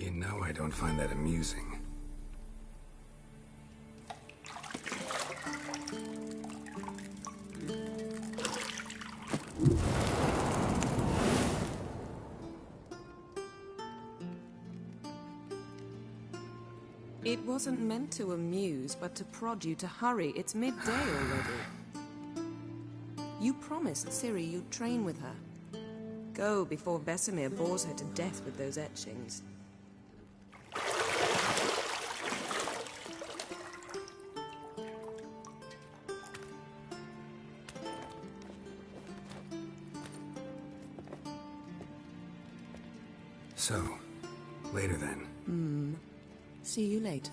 You know I don't find that amusing. It wasn't meant to amuse, but to prod you to hurry. It's midday already. You promised Ciri you'd train with her. Go before Vesemir bores her to death with those etchings. So, later then. See you later.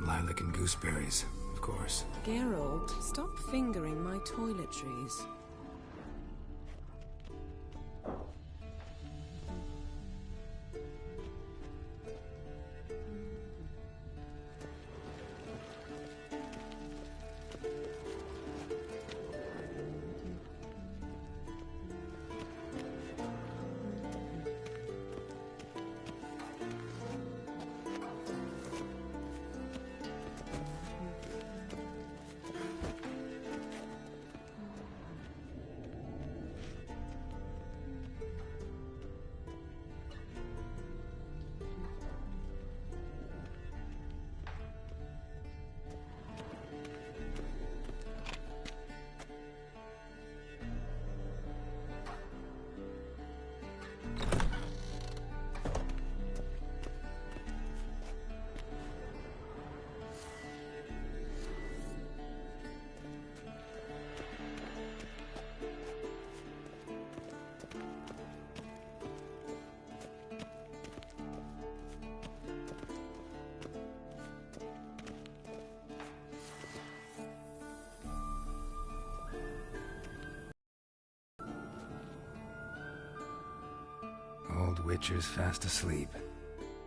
Lilac and gooseberries, of course. Geralt, stop fingering my toiletries. Old Witcher's fast asleep.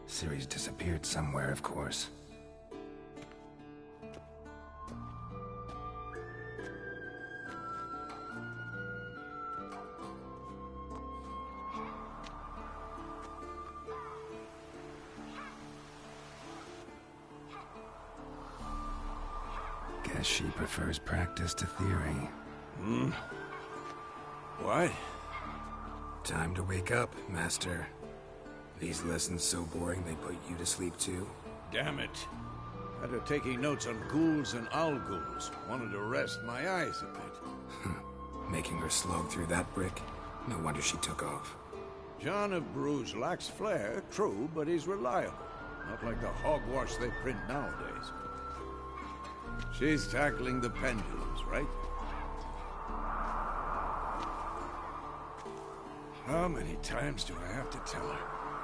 Ciri's disappeared somewhere, of course. Guess she prefers practice to theory. What? Time to wake up, Master. These lessons so boring they put you to sleep too? Damn it. After taking notes on ghouls and owl ghouls, wanted to rest my eyes a bit. Making her slog through that brick? No wonder she took off. John of Bruges lacks flair, true, but he's reliable. Not like the hogwash they print nowadays. She's tackling the pendulums, right? How many times do I have to tell her?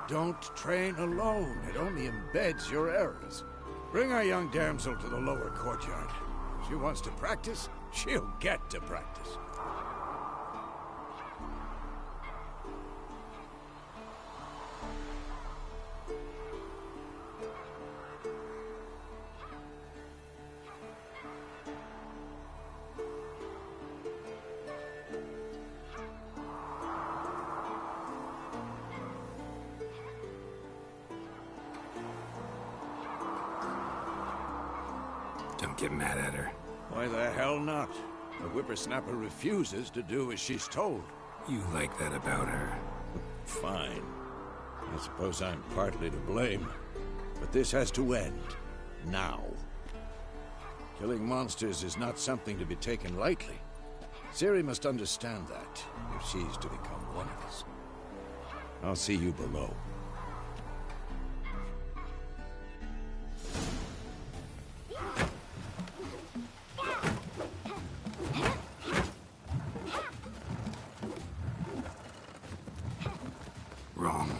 Don't train alone. It only embeds your errors. Bring our young damsel to the lower courtyard. If she wants to practice, she'll get to practice. Don't get mad at her. Why the hell not? The whippersnapper refuses to do as she's told. You like that about her. Fine. I suppose I'm partly to blame. But this has to end. Now. Killing monsters is not something to be taken lightly. Ciri must understand that, if she's to become one of us. I'll see you below. Wrong.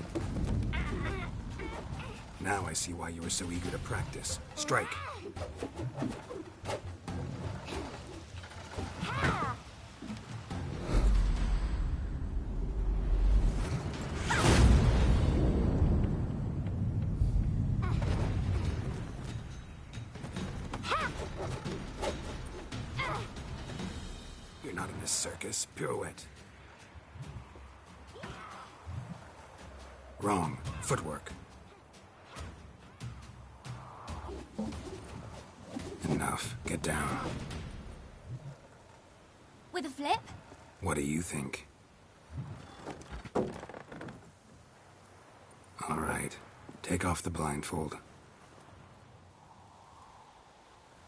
Now I see why you were so eager to practice. Strike. You're not in a circus. Pirouette. Wrong. Footwork. Enough. Get down. With a flip? What do you think? All right. Take off the blindfold.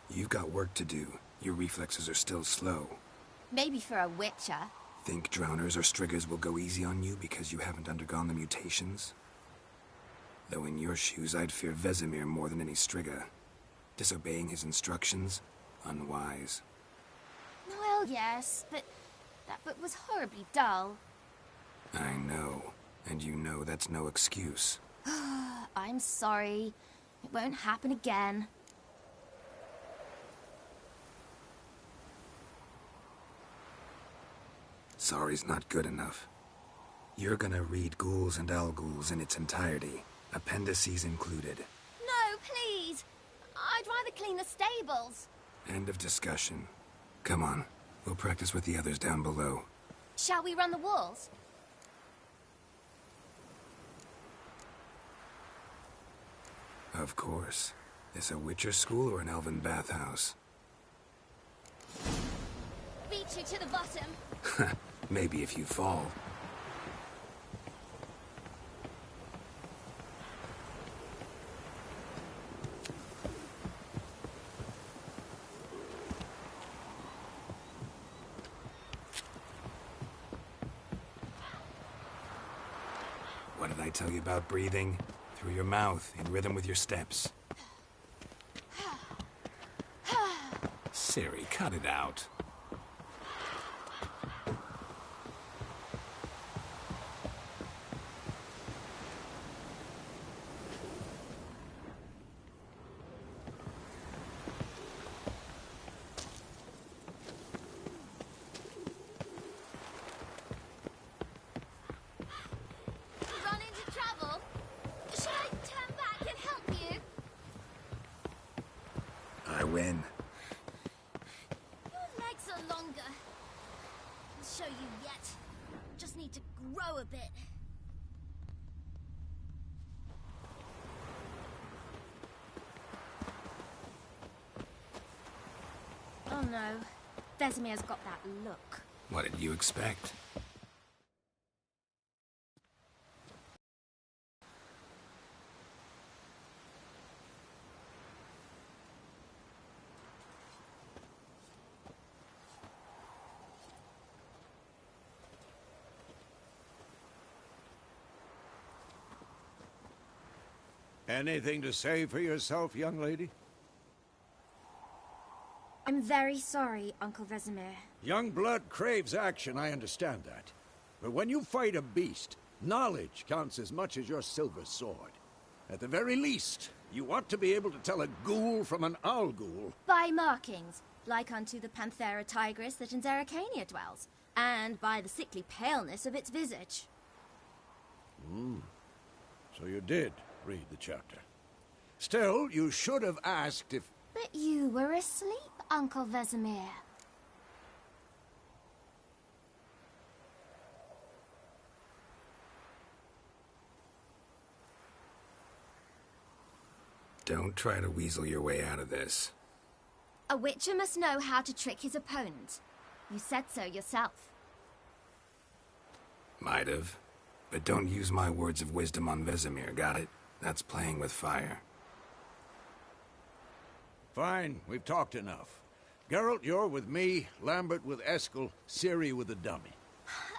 You've got work to do. Your reflexes are still slow. Maybe for a witcher. Think drowners or striggers will go easy on you because you haven't undergone the mutations? Though in your shoes, I'd fear Vesemir more than any strigger. Disobeying his instructions? Unwise. Well, yes, but that book was horribly dull. I know. And you know that's no excuse. I'm sorry. It won't happen again. Sorry's not good enough. You're gonna read Ghouls and Al-Ghouls in its entirety, appendices included. No, please! I'd rather clean the stables. End of discussion. Come on, we'll practice with the others down below. Shall we run the walls? Of course. This a Witcher school or an elven bathhouse? Beat you to the bottom. Maybe if you fall. What did I tell you about breathing? Through your mouth, in rhythm with your steps. Ciri, cut it out. Run into trouble? Should I turn back and help you? I win. Your legs are longer. I'll show you yet. Just need to grow a bit. Oh no. Vesemir's got that look. What did you expect? Anything to say for yourself, young lady? I'm very sorry, Uncle Vesemir. Young blood craves action, I understand that. But when you fight a beast, knowledge counts as much as your silver sword. At the very least, you ought to be able to tell a ghoul from an owl ghoul. By markings, like unto the Panthera tigris that in Zerrikania dwells, and by the sickly paleness of its visage. So you did read the chapter. Still, you should have asked if... But you were asleep, Uncle Vesemir. Don't try to weasel your way out of this. A witcher must know how to trick his opponent. You said so yourself. Might have. But don't use my words of wisdom on Vesemir, got it? That's playing with fire. Fine, we've talked enough. Geralt, you're with me, Lambert with Eskel, Ciri with the dummy.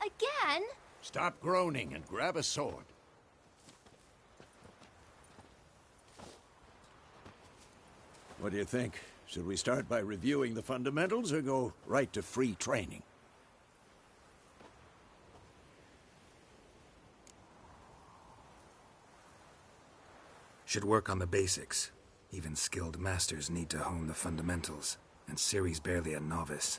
Again? Stop groaning and grab a sword. What do you think? Should we start by reviewing the fundamentals or go right to free training? Should work on the basics. Even skilled masters need to hone the fundamentals, and Ciri's barely a novice.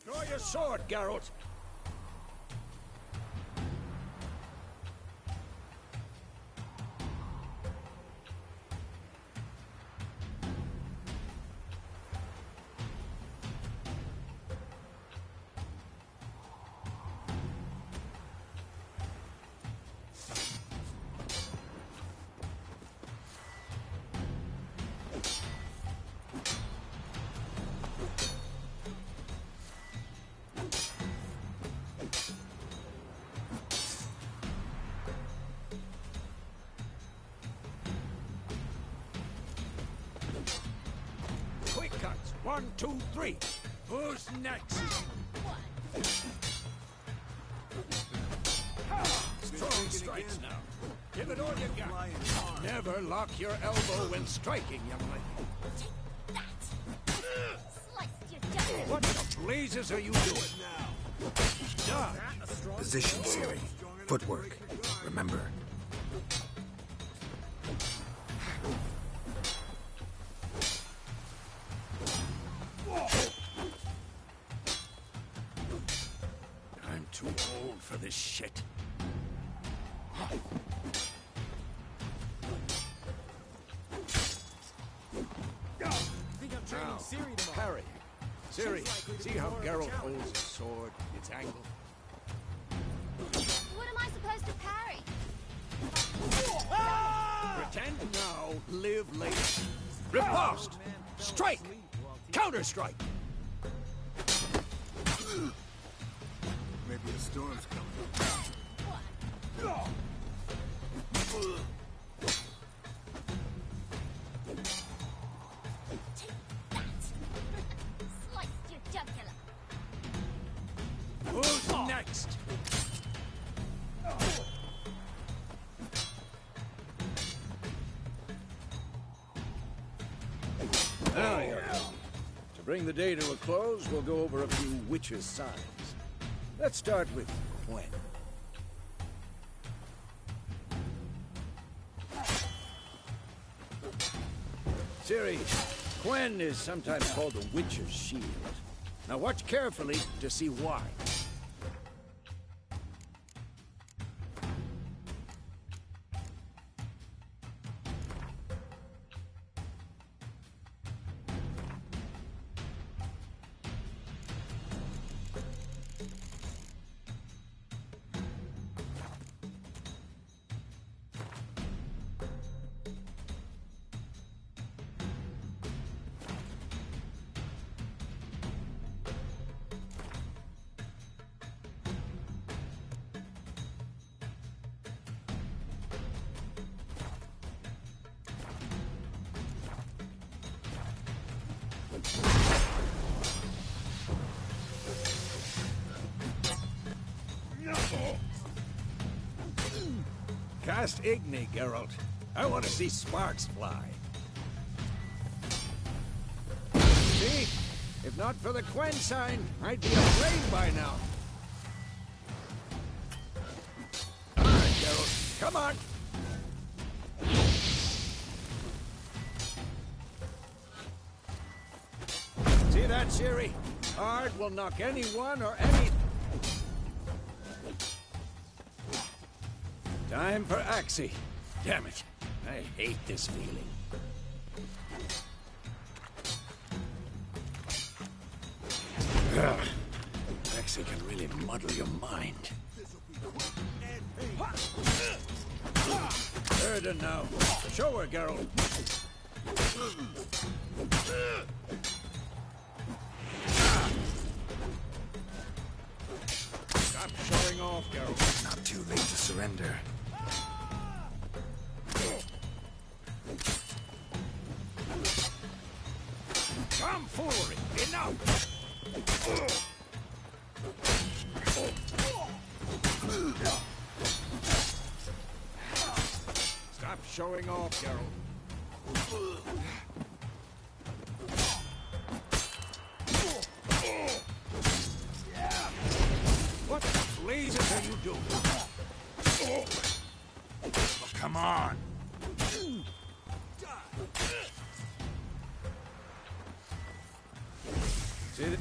Draw your sword, Geralt! Quick cuts! 1, 2, 3! Who's next? Strong strikes now. Give it all you got. Never lock your elbow when striking, young lady. That! Sliced your jacket! What the blazes are you doing now? Done. Position, Ciri. Footwork. Remember. I'm too old for this shit. Now, parry. Ciri, see how Geralt holds his sword, its angle? What am I supposed to parry? Pretend now, live later. Riposte! Strike! Counter-strike! Maybe a storm's coming. Sliced your jugular! Who's next? Now you're done. To bring the day to a close, we'll go over a few witches' signs. Let's start with Quen. Ciri, Quen is sometimes called the Witch's Shield. Now watch carefully to see why. Cast Igni, Geralt. I want to see sparks fly. See? If not for the Quen sign, I'd be aflame by now. All right, Geralt, come on. See that, Ciri? Ard will knock anyone or any... Time for Axii. Damn it. I hate this feeling. Ugh. Axii can really muddle your mind. Erden now. Show her, Geralt. Stop showing off, Geralt. Not too late to surrender. Tomfoolery! Enough! Stop showing off, Geralt. What the blazes are you doing? Oh, come on! See that?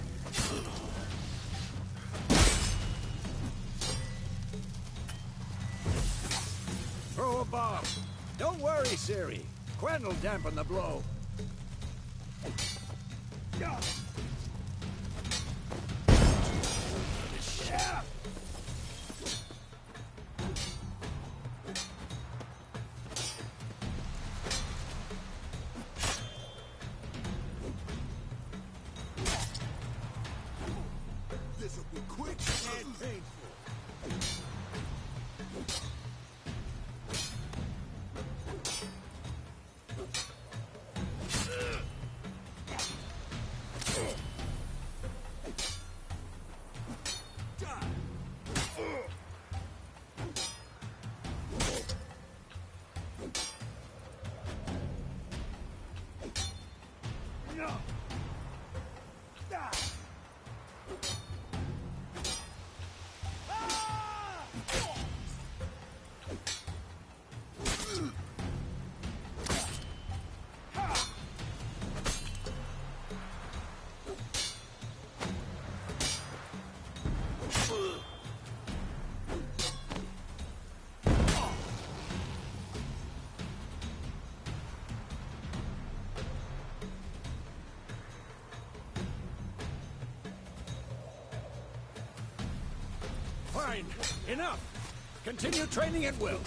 Throw a bomb. Don't worry, Ciri. Quen will dampen the blow. This'll be quick and painful. Fine. Enough. Continue training at will.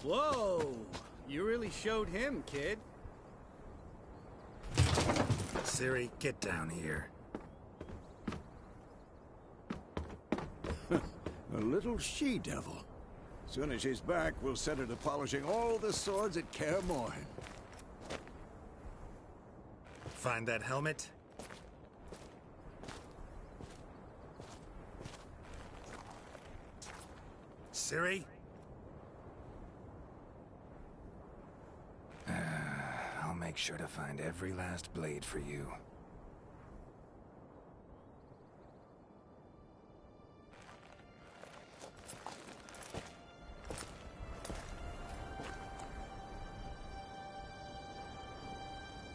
Whoa! You really showed him, kid. Ciri, get down here. A little she-devil. Soon as she's back, we'll set her to polishing all the swords at Kaer Morhen. Find that helmet? Ciri? I'll make sure to find every last blade for you.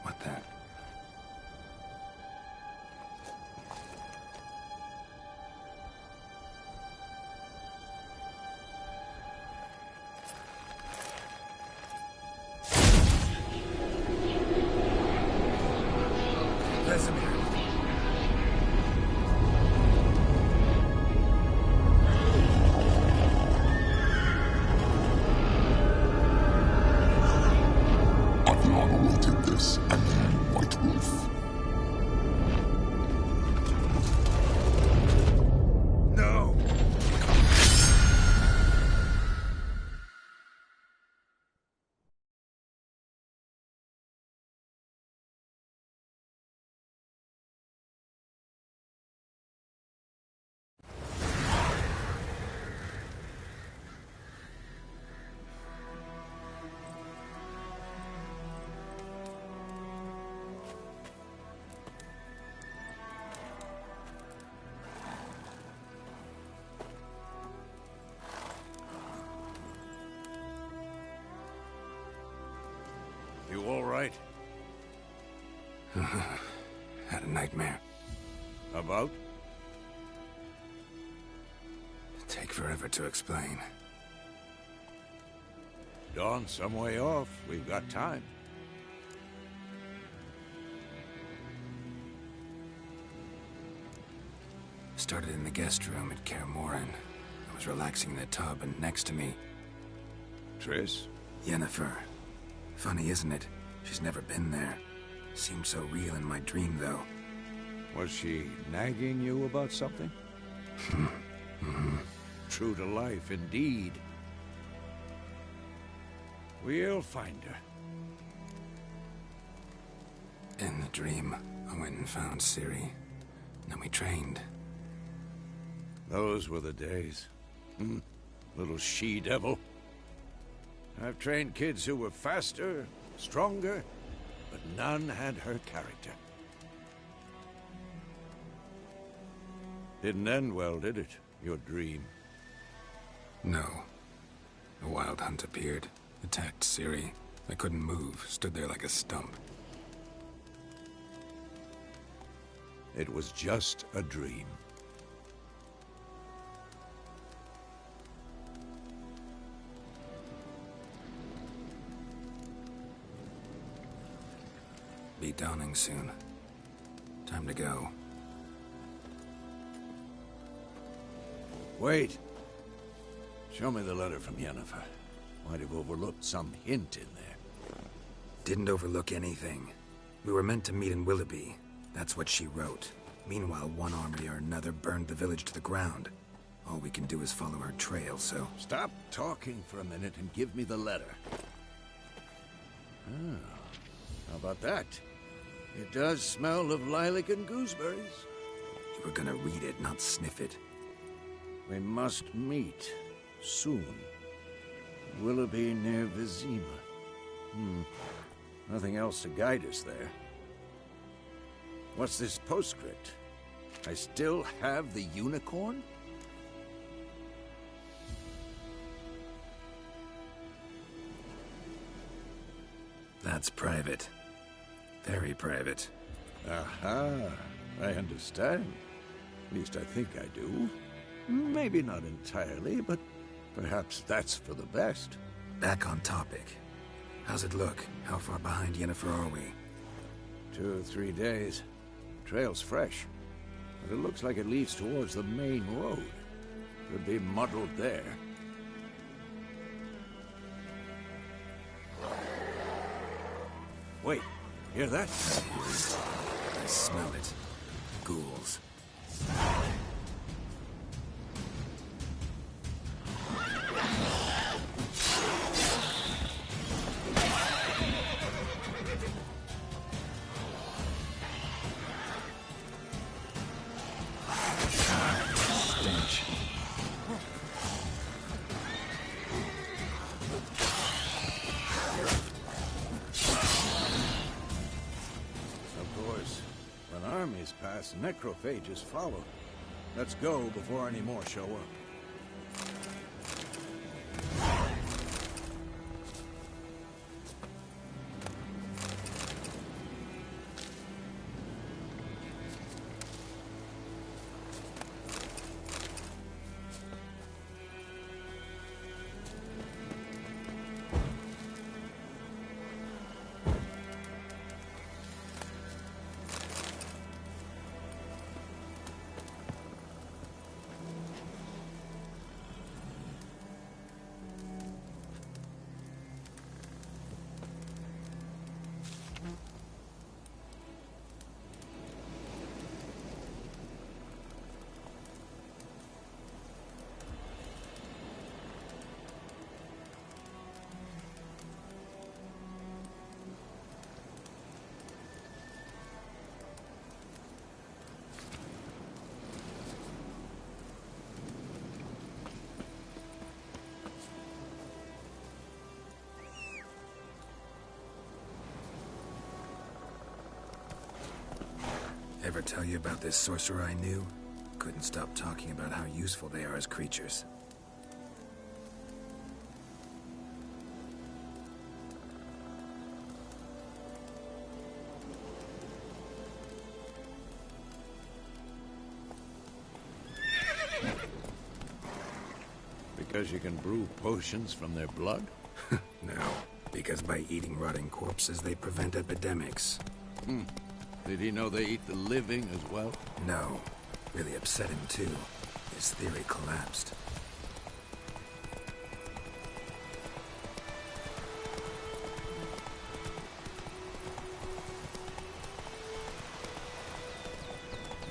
What the? Vesemir. I've long awaited this, and you, White Wolf. No! right? Had a nightmare. About? Take forever to explain. Dawn's some way off. We've got time. Started in the guest room at Kaer Morhen. I was relaxing in the tub, and next to me, Triss? Yennefer. Funny, isn't it? She's never been there. Seemed so real in my dream, though. Was she nagging you about something? True to life, indeed. We'll find her. In the dream, I went and found Ciri. Then we trained. Those were the days. Little she-devil. I've trained kids who were faster, stronger, but none had her character. Didn't end well, did it? Your dream? No. A wild hunt appeared, attacked Ciri. I couldn't move, stood there like a stump. It was just a dream. Be dawning soon. Time to go. Wait. Show me the letter from Yennefer. Might have overlooked some hint in there. Didn't overlook anything. We were meant to meet in Willoughby. That's what she wrote. Meanwhile, one army or another burned the village to the ground. All we can do is follow her trail, so... Stop talking for a minute and give me the letter. How about that? It does smell of lilac and gooseberries. You were gonna read it, not sniff it. We must meet soon. Willoughby near Vizima. Nothing else to guide us there. What's this postscript? I still have the unicorn? That's private. Very private. Aha, I understand. At least I think I do. Maybe not entirely, but perhaps that's for the best. Back on topic. How's it look? How far behind Yennefer are we? 2 or 3 days. Trail's fresh, but it looks like it leads towards the main road. Could be muddled there. Wait, hear that? I smell it. Ghouls. Stench. Of course. When armies pass, necrophages follow. Let's go before any more show up. Ever tell you about this sorcerer I knew? Couldn't stop talking about how useful they are as creatures. Because you can brew potions from their blood? No, because by eating rotting corpses, they prevent epidemics. Did he know they eat the living as well? No. Really upset him, too. His theory collapsed.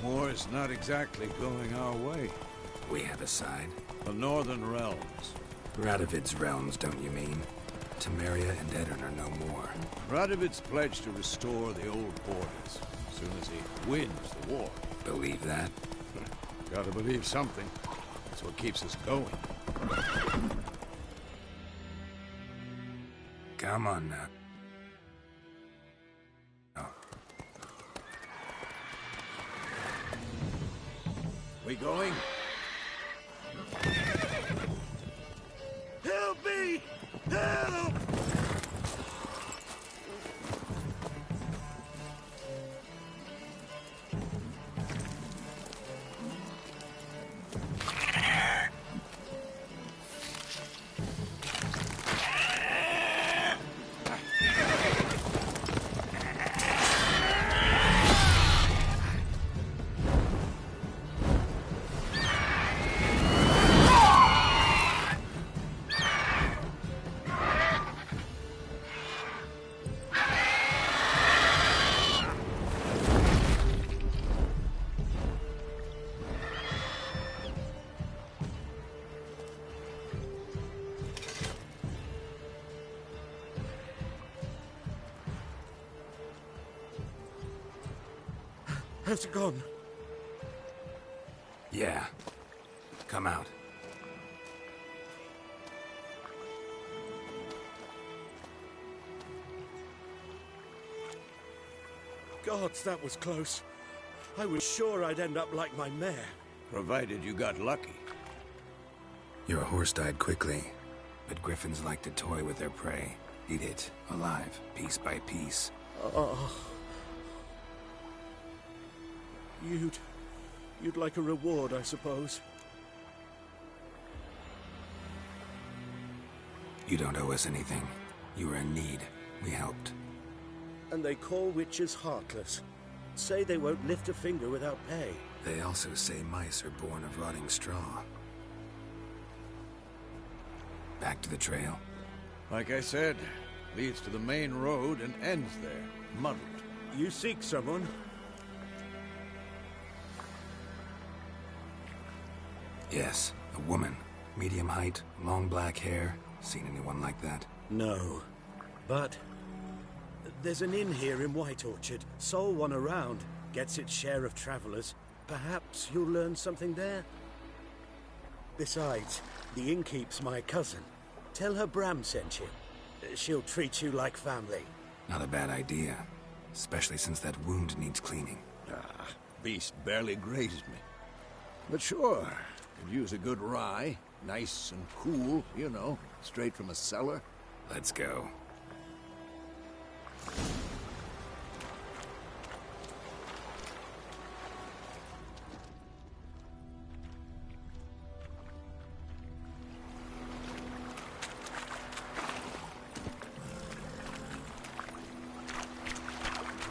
War's not exactly going our way. We have a side. The Northern Realms. Radovid's realms, don't you mean? Temeria and Edirn are no more. Radovid's pledged to restore the old borders as soon as he wins the war. Believe that? Gotta believe something. That's what keeps us going. Come on now. We going? Help me! Help! Has it gone? Yeah. Come out. Gods, that was close. I was sure I'd end up like my mare. Provided you got lucky. Your horse died quickly, but griffins like to toy with their prey. Eat it, alive, piece by piece. Oh. You'd like a reward, I suppose. You don't owe us anything. You were in need. We helped. And they call witches heartless. Say they won't lift a finger without pay. They also say mice are born of rotting straw. Back to the trail. Like I said, leads to the main road and ends there, muddled. You seek someone? Yes, a woman. Medium height, long black hair. Seen anyone like that? No. But there's an inn here in White Orchard. Sole one around. Gets its share of travelers. Perhaps you'll learn something there? Besides, the innkeep's my cousin. Tell her Bram sent you. She'll treat you like family. Not a bad idea. Especially since that wound needs cleaning. Beast barely grazed me. But sure, could use a good rye. Nice and cool, you know, straight from a cellar. Let's go.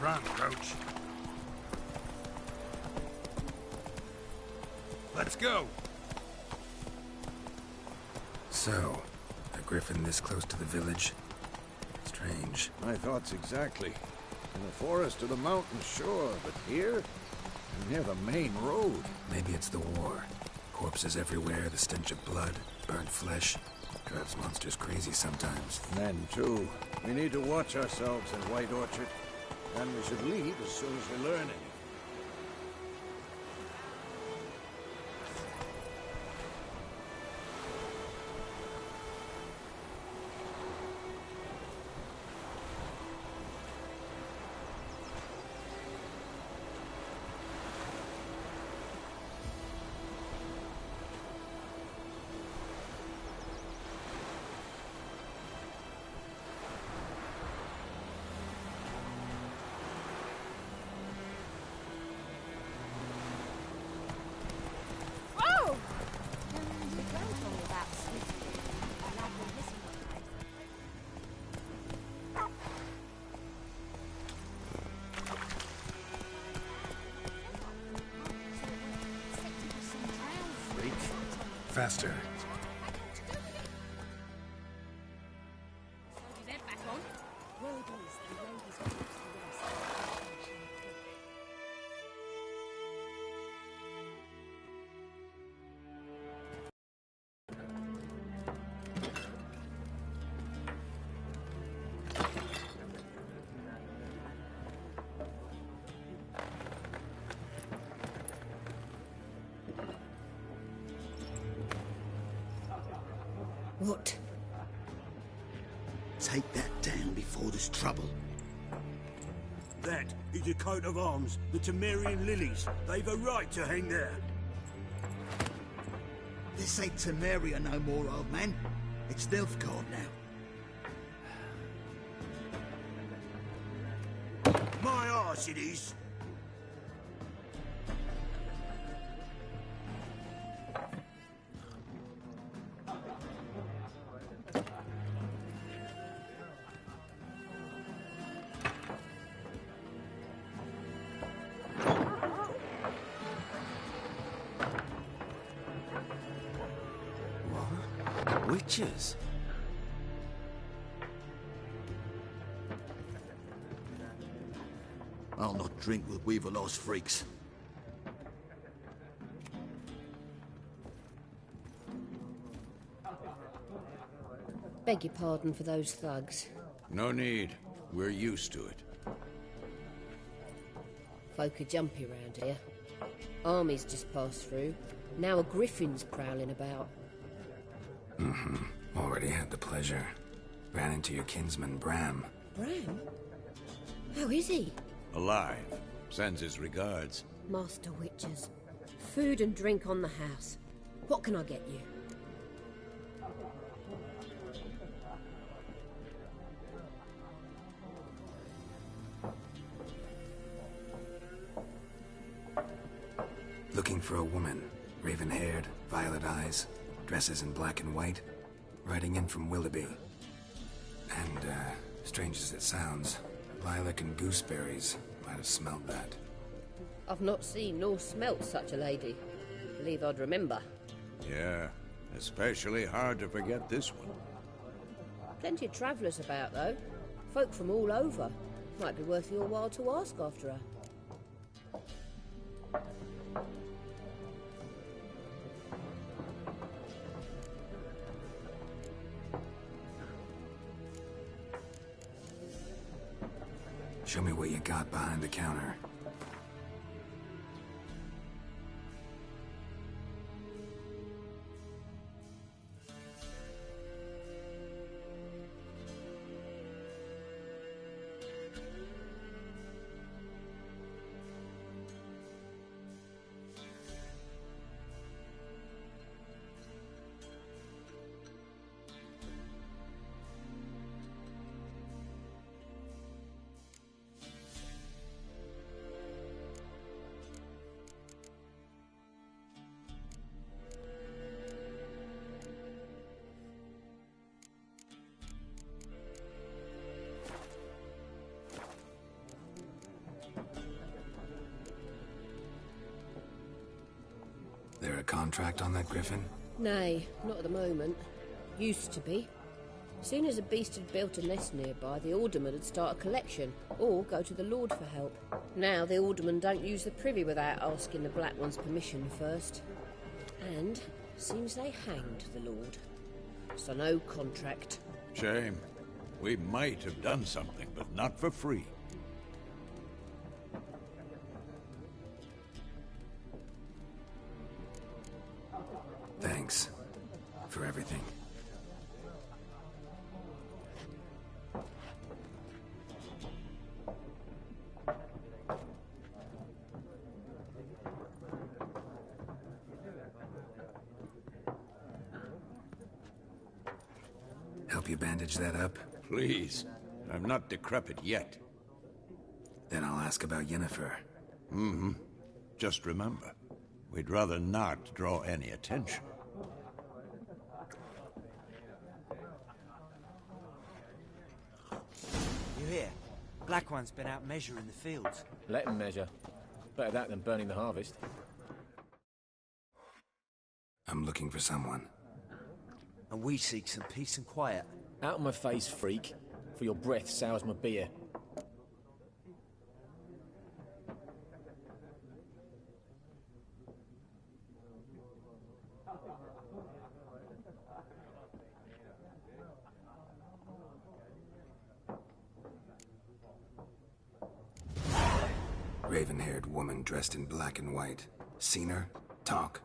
Run, Roach. Let's go. So, a griffin this close to the village? Strange. My thoughts exactly. In the forest or the mountain, sure, but here? Near the main road. Maybe it's the war. Corpses everywhere, the stench of blood, burnt flesh. Drives monsters crazy sometimes. Men, too. We need to watch ourselves in White Orchard. And we should leave as soon as we learn anything. faster. What? Take that down before there's trouble. That is a coat of arms, the Temerian lilies. They've a right to hang there. This ain't Temeria no more, old man. It's Nilfgaard now. My arse it is. Witches? I'll not drink with Weaverlaw's freaks. Beg your pardon for those thugs. No need. We're used to it. Folk are jumpy round here. Armies just passed through. Now a griffin's prowling about. Already had the pleasure. Ran into your kinsman, Bram. Bram? How is he? Alive. Sends his regards. Master Witches. Food and drink on the house. What can I get you? Looking for a woman. Raven-haired, violet eyes, dresses in black and white. Riding in from Willoughby. And, strange as it sounds, lilac and gooseberries might have smelled that. I've not seen nor smelt such a lady. Believe I'd remember. Yeah, especially hard to forget this one. Plenty of travellers about, though. Folk from all over. Might be worth your while to ask after her. Show me what you got behind the counter. There a contract on that griffin? Nay, not at the moment. Used to be. Soon as a beast had built a nest nearby, the alderman would start a collection, or go to the Lord for help. Now the alderman don't use the privy without asking the Black One's permission first. And seems they hanged the Lord. So no contract. Shame. We might have done something, but not for free. Thanks. For everything. Help you bandage that up? Please. I'm not decrepit yet. Then I'll ask about Yennefer. Mm-hmm. Just remember, we'd rather not draw any attention. You hear? Black One's been out measuring the fields. Let him measure. Better that than burning the harvest. I'm looking for someone. And we seek some peace and quiet. Out of my face, freak. For your breath sours my beer. Raven-haired woman dressed in black and white. Seen her? Talk.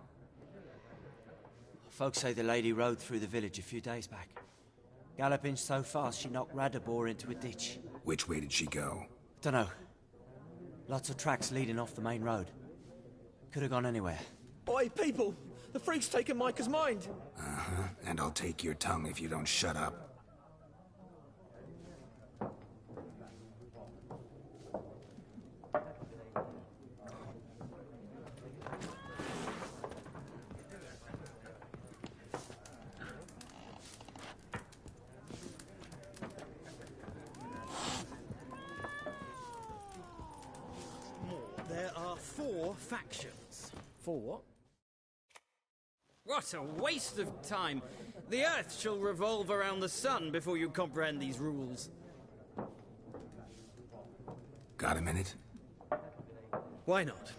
Folks say the lady rode through the village a few days back. Galloping so fast she knocked Radabor into a ditch. Which way did she go? Dunno. Lots of tracks leading off the main road. Could have gone anywhere. Oi, people! The freak's taken Micah's mind! Uh-huh. And I'll take your tongue if you don't shut up. There are 4 factions. 4 what? What a waste of time! The Earth shall revolve around the sun before you comprehend these rules. Got a minute? Why not?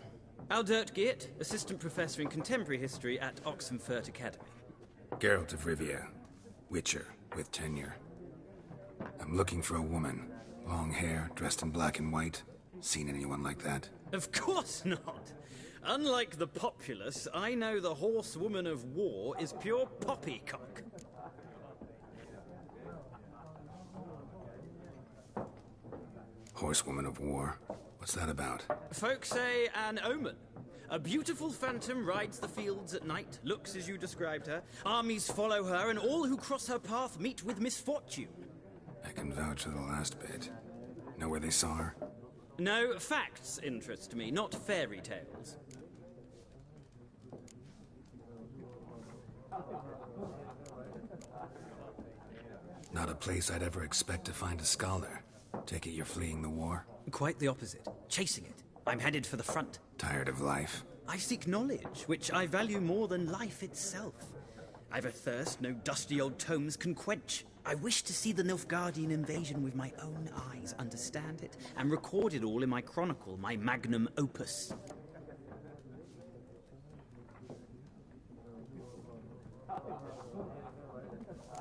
Aldert Geert, Assistant Professor in Contemporary History at Oxenfurt Academy. Geralt of Rivia. Witcher, with tenure. I'm looking for a woman. Long hair, dressed in black and white. Seen anyone like that? Of course not! Unlike the populace, I know the horsewoman of war is pure poppycock. Horsewoman of war? What's that about? Folk say an omen. A beautiful phantom rides the fields at night, looks as you described her. Armies follow her, and all who cross her path meet with misfortune. I can vouch for the last bit. Know where they saw her? No, facts interest me, not fairy tales. Not a place I'd ever expect to find a scholar. Take it you're fleeing the war? Quite the opposite. Chasing it. I'm headed for the front. Tired of life? I seek knowledge, which I value more than life itself. I've a thirst no dusty old tomes can quench. I wish to see the Nilfgaardian invasion with my own eyes, understand it, and record it all in my chronicle, my magnum opus.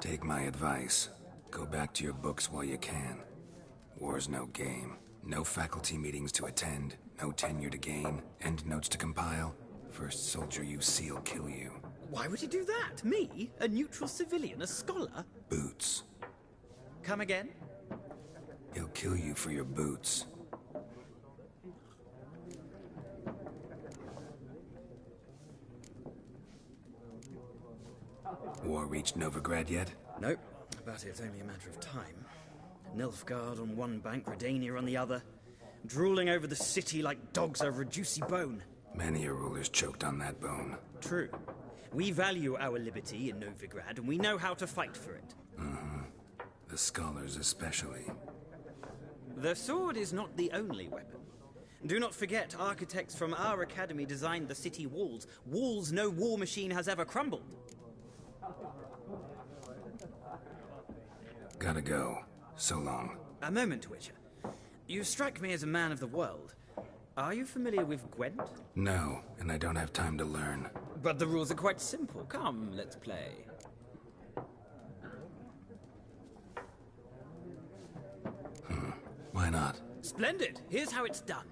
Take my advice. Go back to your books while you can. War's no game. No faculty meetings to attend, no tenure to gain, end notes to compile. First soldier you see will kill you. Why would he do that? Me? A neutral civilian? A scholar? Boots. Come again? He'll kill you for your boots. War reached Novigrad yet? Nope, but it's only a matter of time. Nilfgaard on one bank, Redania on the other, drooling over the city like dogs over a juicy bone. Many a ruler's choked on that bone. True. We value our liberty in Novigrad, and we know how to fight for it. Mm-hmm. The scholars especially. The sword is not the only weapon. Do not forget, architects from our academy designed the city walls. Walls no war machine has ever crumbled. Gotta go. So long. A moment, Witcher. You strike me as a man of the world. Are you familiar with Gwent? No, and I don't have time to learn. But the rules are quite simple. Come, let's play. Why not? Splendid! Here's how it's done.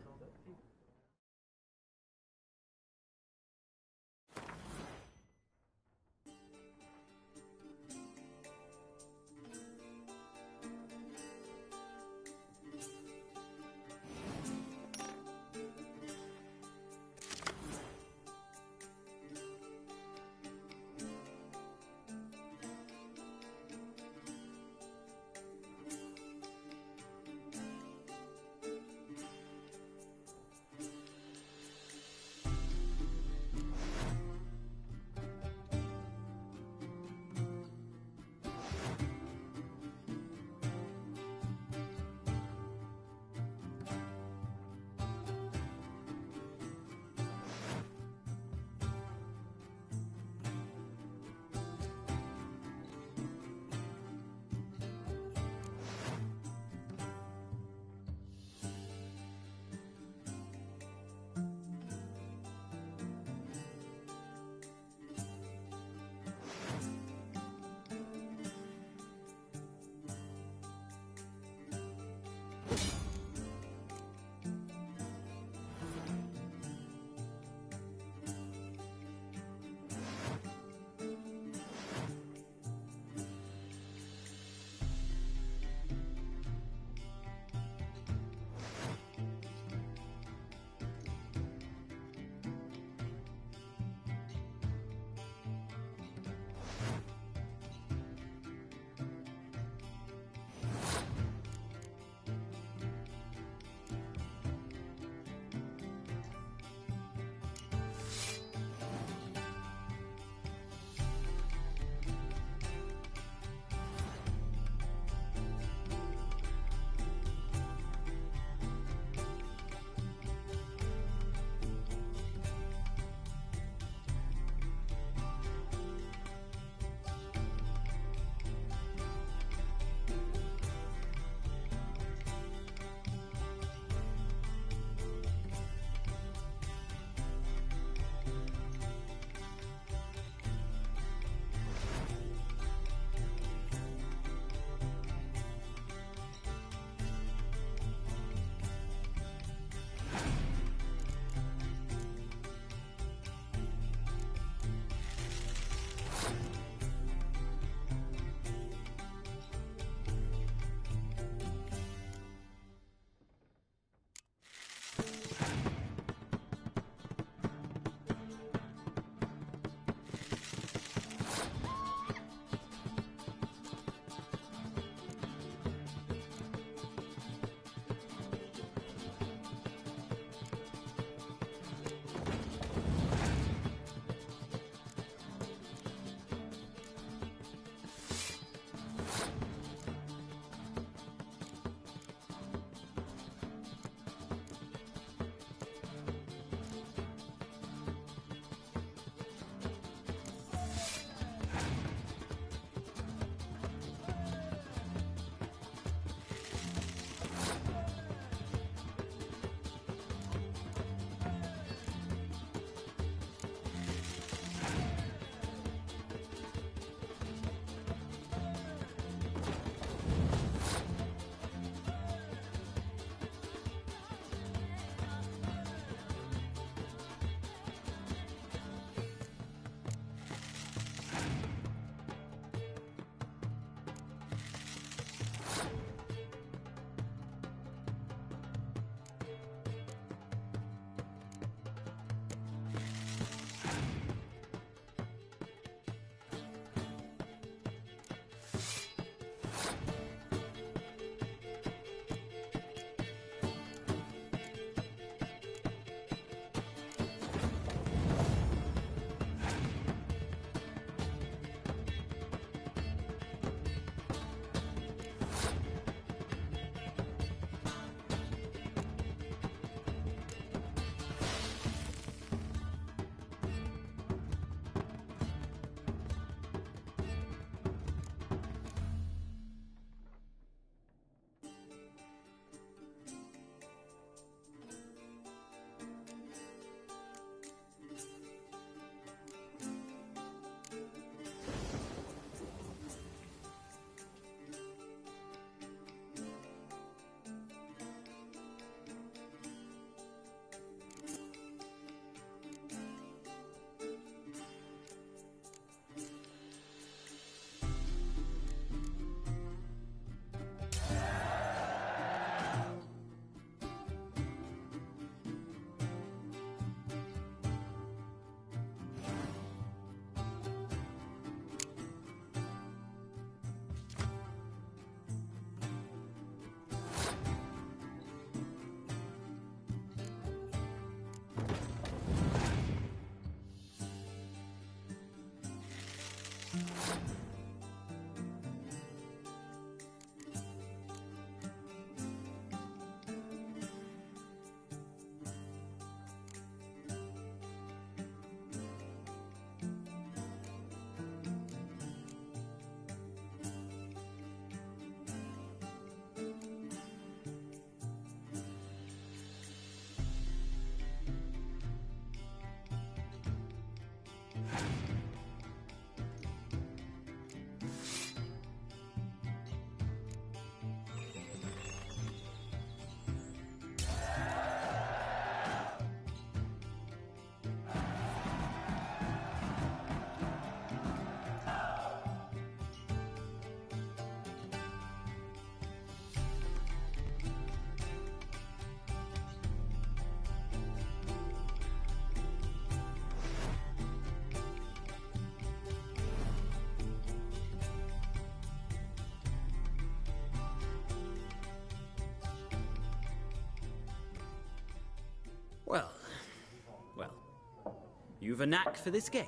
you've a knack for this game.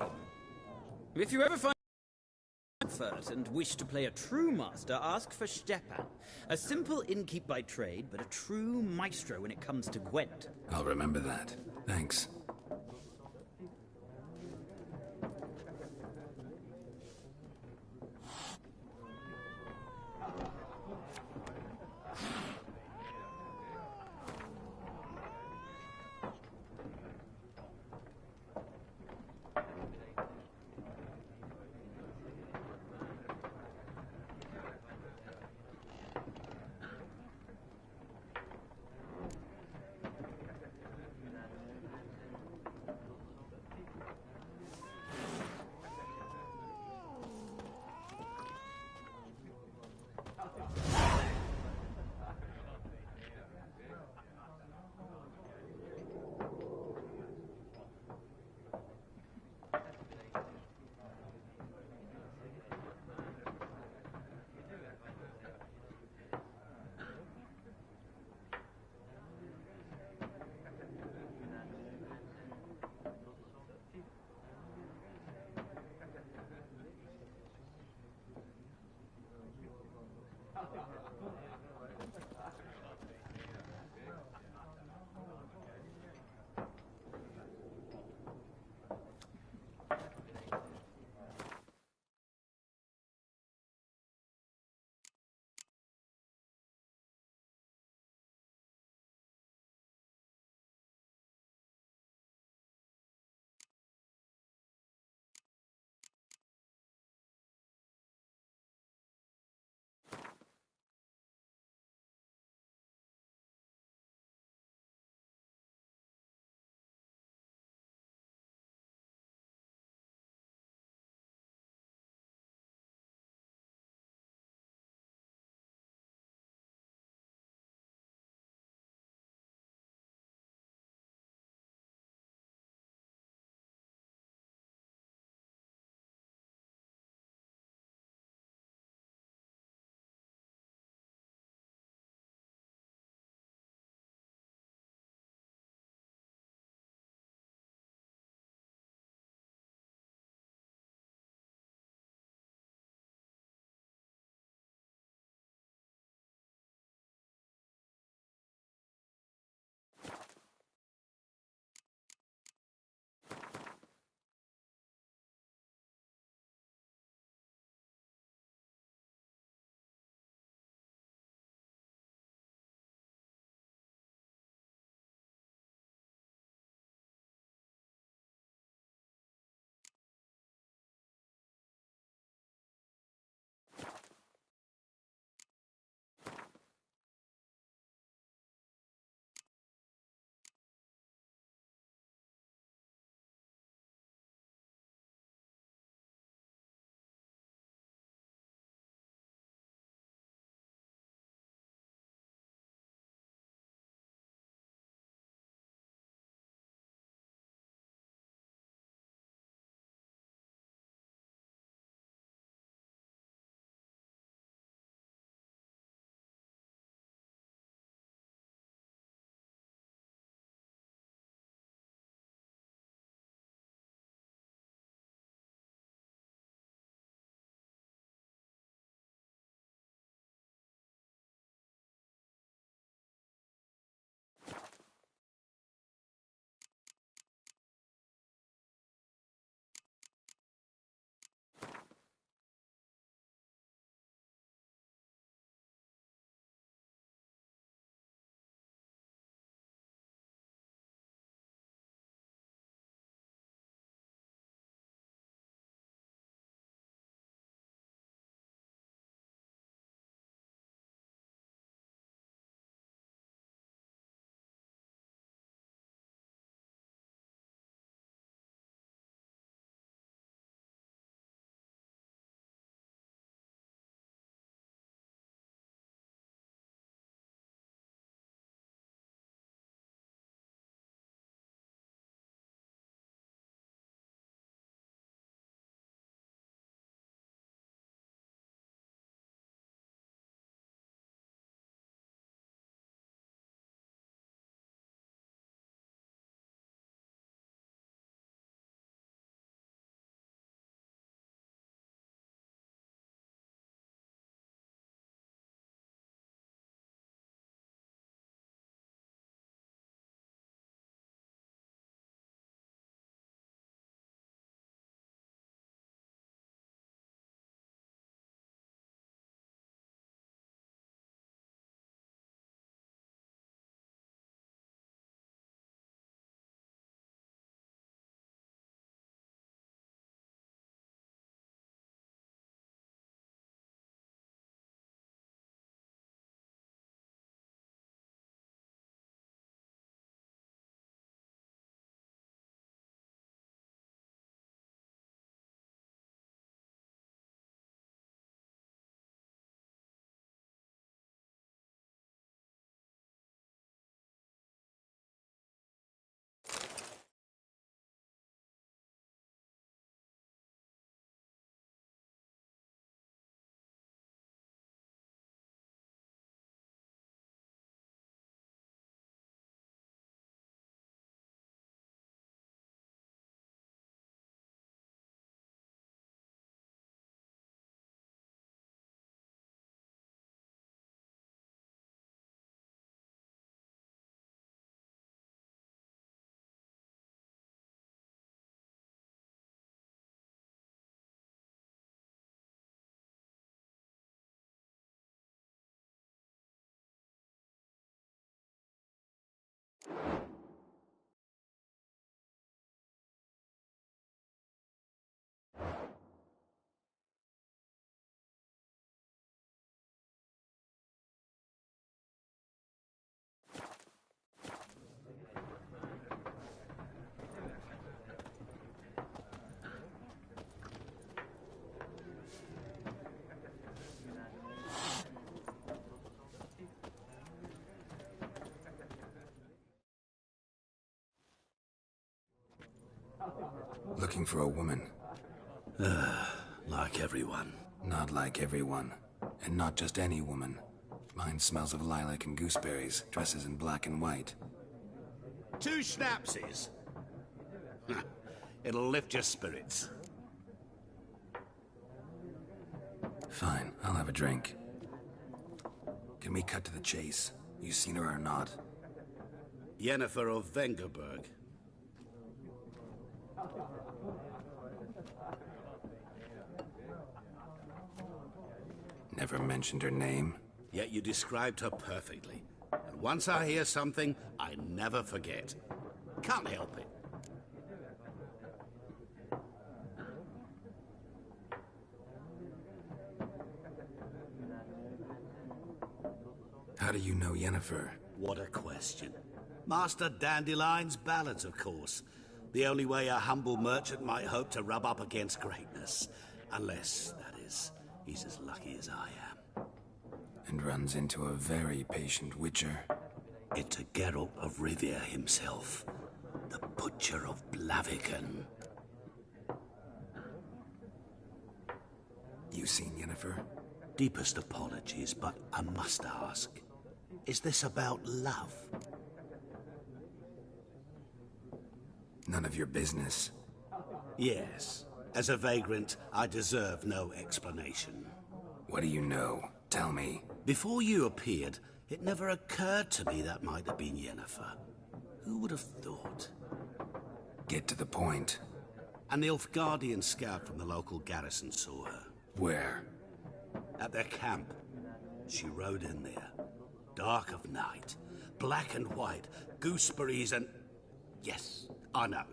If you ever find comfort and wish to play a true master, ask for Stepan. A simple innkeep by trade, but a true maestro when it comes to Gwent. I'll remember that. Thanks. Looking for a woman. Like everyone. Not like everyone. And not just any woman. Mine smells of lilac and gooseberries, dresses in black and white. 2 schnapsies. It'll lift your spirits. Fine, I'll have a drink. Can we cut to the chase? You seen her or not? Yennefer of Vengerberg. Never mentioned her name? Yet you described her perfectly. And once I hear something, I never forget. Can't help it. How do you know Yennefer? What a question. Master Dandelion's ballads, of course. The only way a humble merchant might hope to rub up against greatness. Unless, that is, he's as lucky as I am. And runs into a very patient witcher. It's a Geralt of Rivia himself. The Butcher of Blaviken. You seen Yennefer? Deepest apologies, but I must ask. Is this about love? None of your business. Yes. As a vagrant, I deserve no explanation. What do you know? Tell me. Before you appeared, it never occurred to me that might have been Yennefer. Who would have thought? Get to the point. An Nilfgaardian scout from the local garrison saw her. Where? At their camp. She rode in there. Dark of night. Black and white. Gooseberries and... Yes, I know.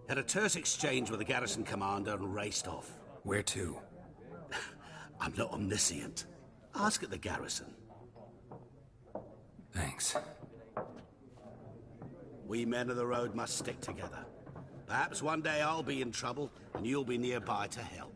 Had a terse exchange with the garrison commander and raced off. Where to? I'm not omniscient. Ask at the garrison. Thanks. We men of the road must stick together. Perhaps one day I'll be in trouble and you'll be nearby to help.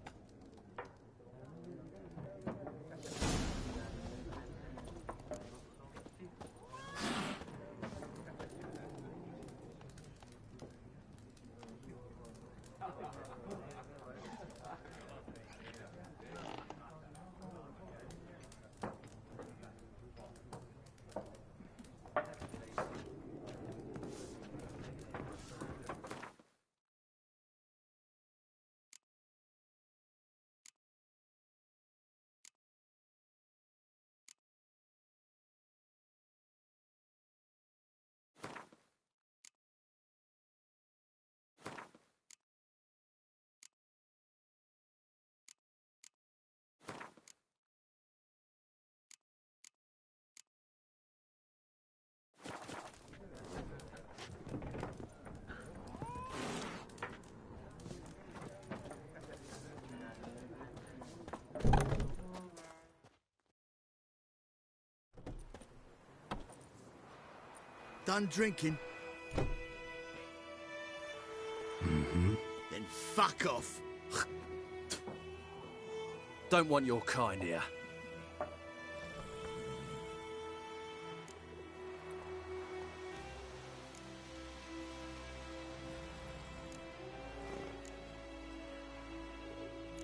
Done drinking? Mm-hmm. Then fuck off. Don't want your kind here.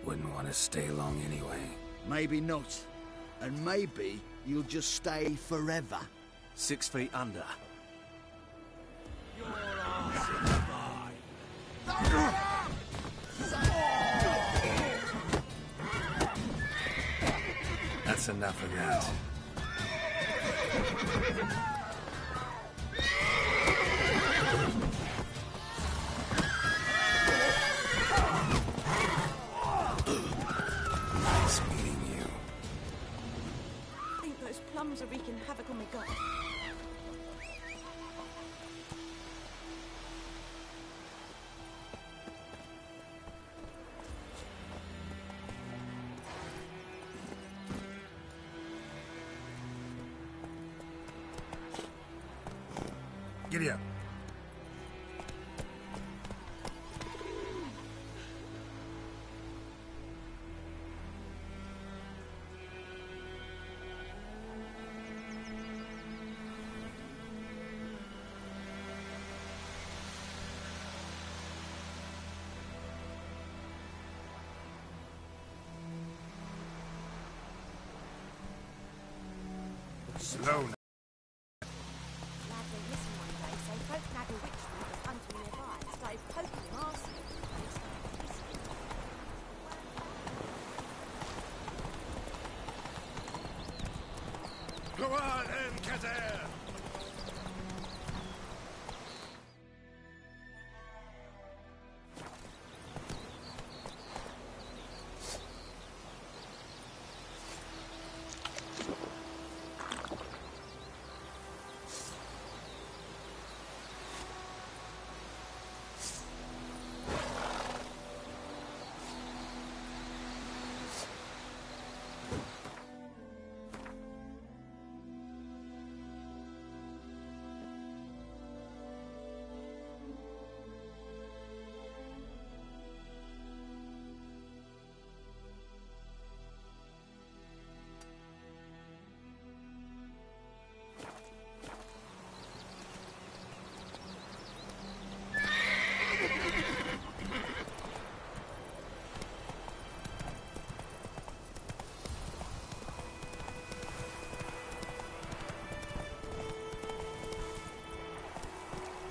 Wouldn't want to stay long anyway. Maybe not. And maybe you'll just stay forever. 6 feet under. That's enough of that. Nice meeting you. I think those plums are wreaking havoc on my gut. Giddy up. Slow now. Lad went missing one day, so folk nagged a witch that was hunting nearby and started poking him arsehole. Go on then, Kazer!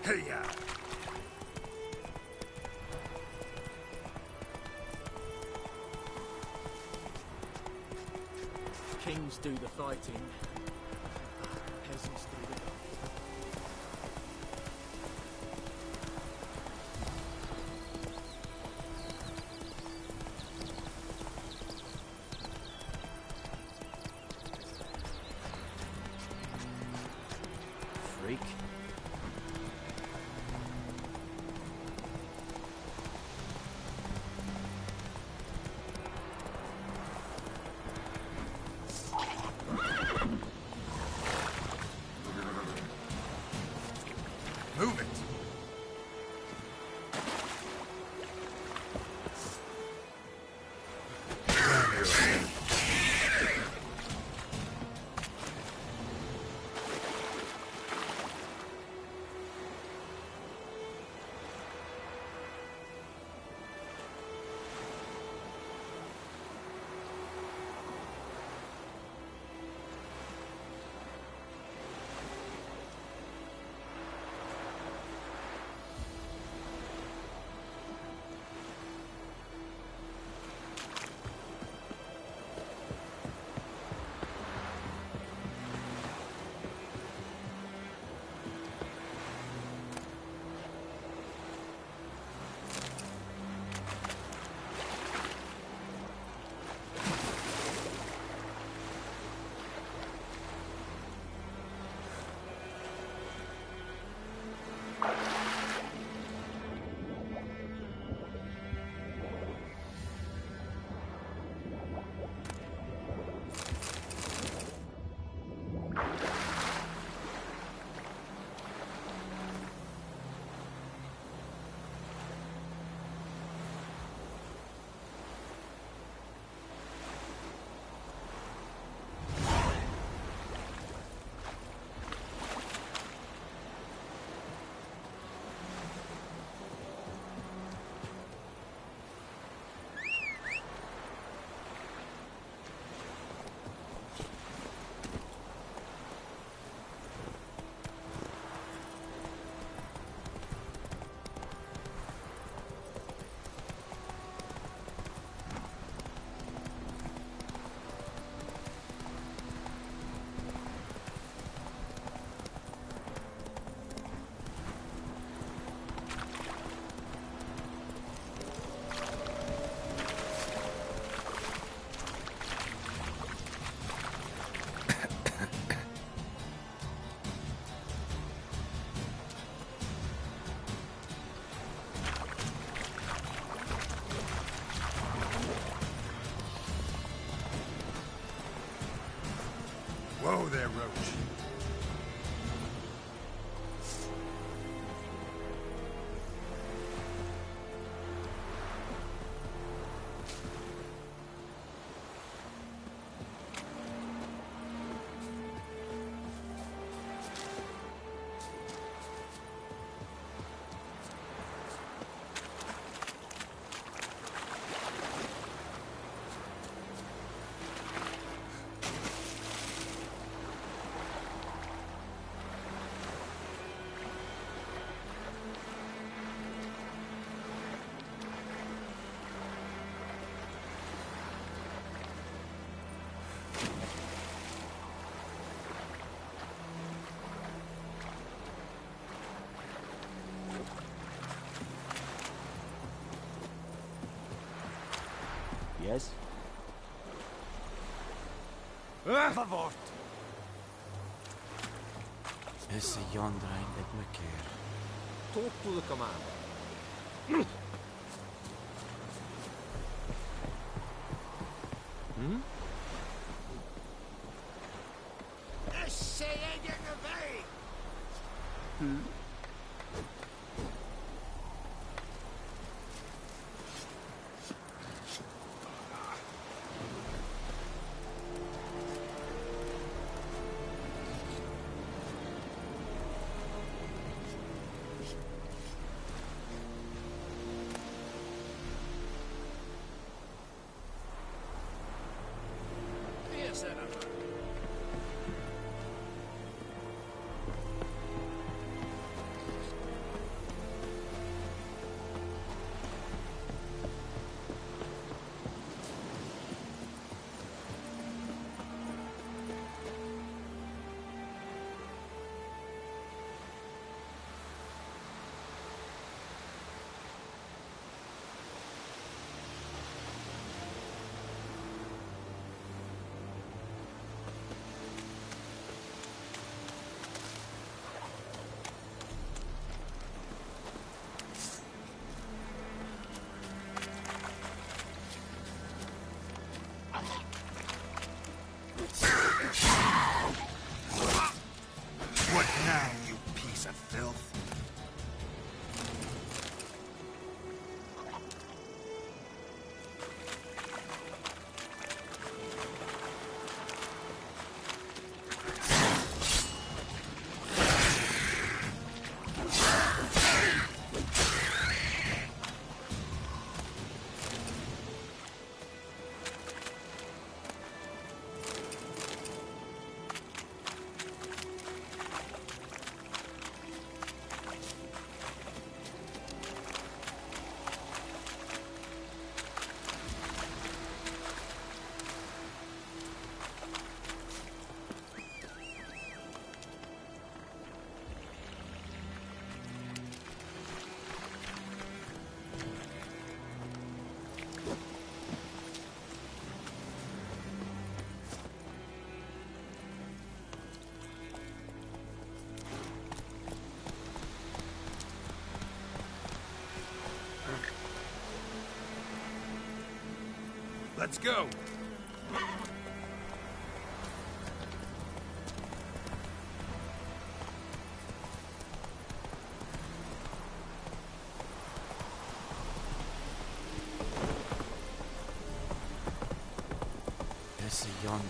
Hey-ya! Kings do the fighting. Peasants do the fighting. Freak. Move it! Whoa there, Roach. Yes? Favort! Esse Yondrain et me care. Talk to the commander. Hmm? What now, you piece of filth? Let's go. Esse Yondrain.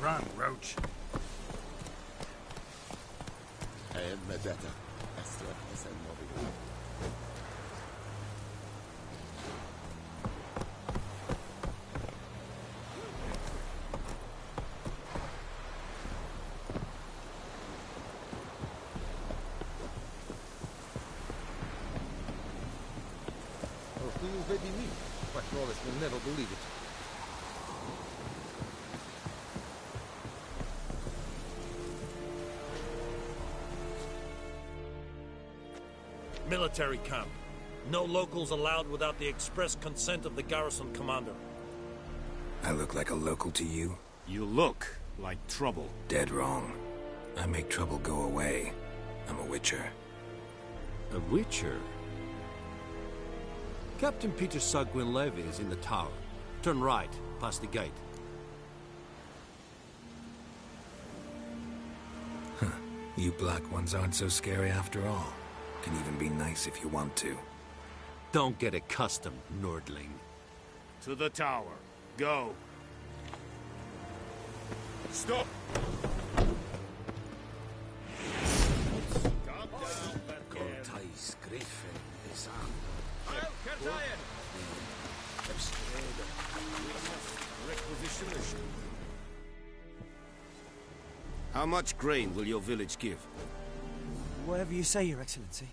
Run, Roach. Baby me. Patrollers will never believe it. Military camp. No locals allowed without the express consent of the garrison commander. I look like a local to you? You look like trouble. Dead wrong. I make trouble go away. I'm a witcher. A witcher? Captain Peter Sagwin Levy is in the tower. Turn right, past the gate. Huh. You black ones aren't so scary after all. Can even be nice if you want to. Don't get accustomed, Nordling. To the tower. Go. Stop! How much grain will your village give? Whatever you say, Your Excellency.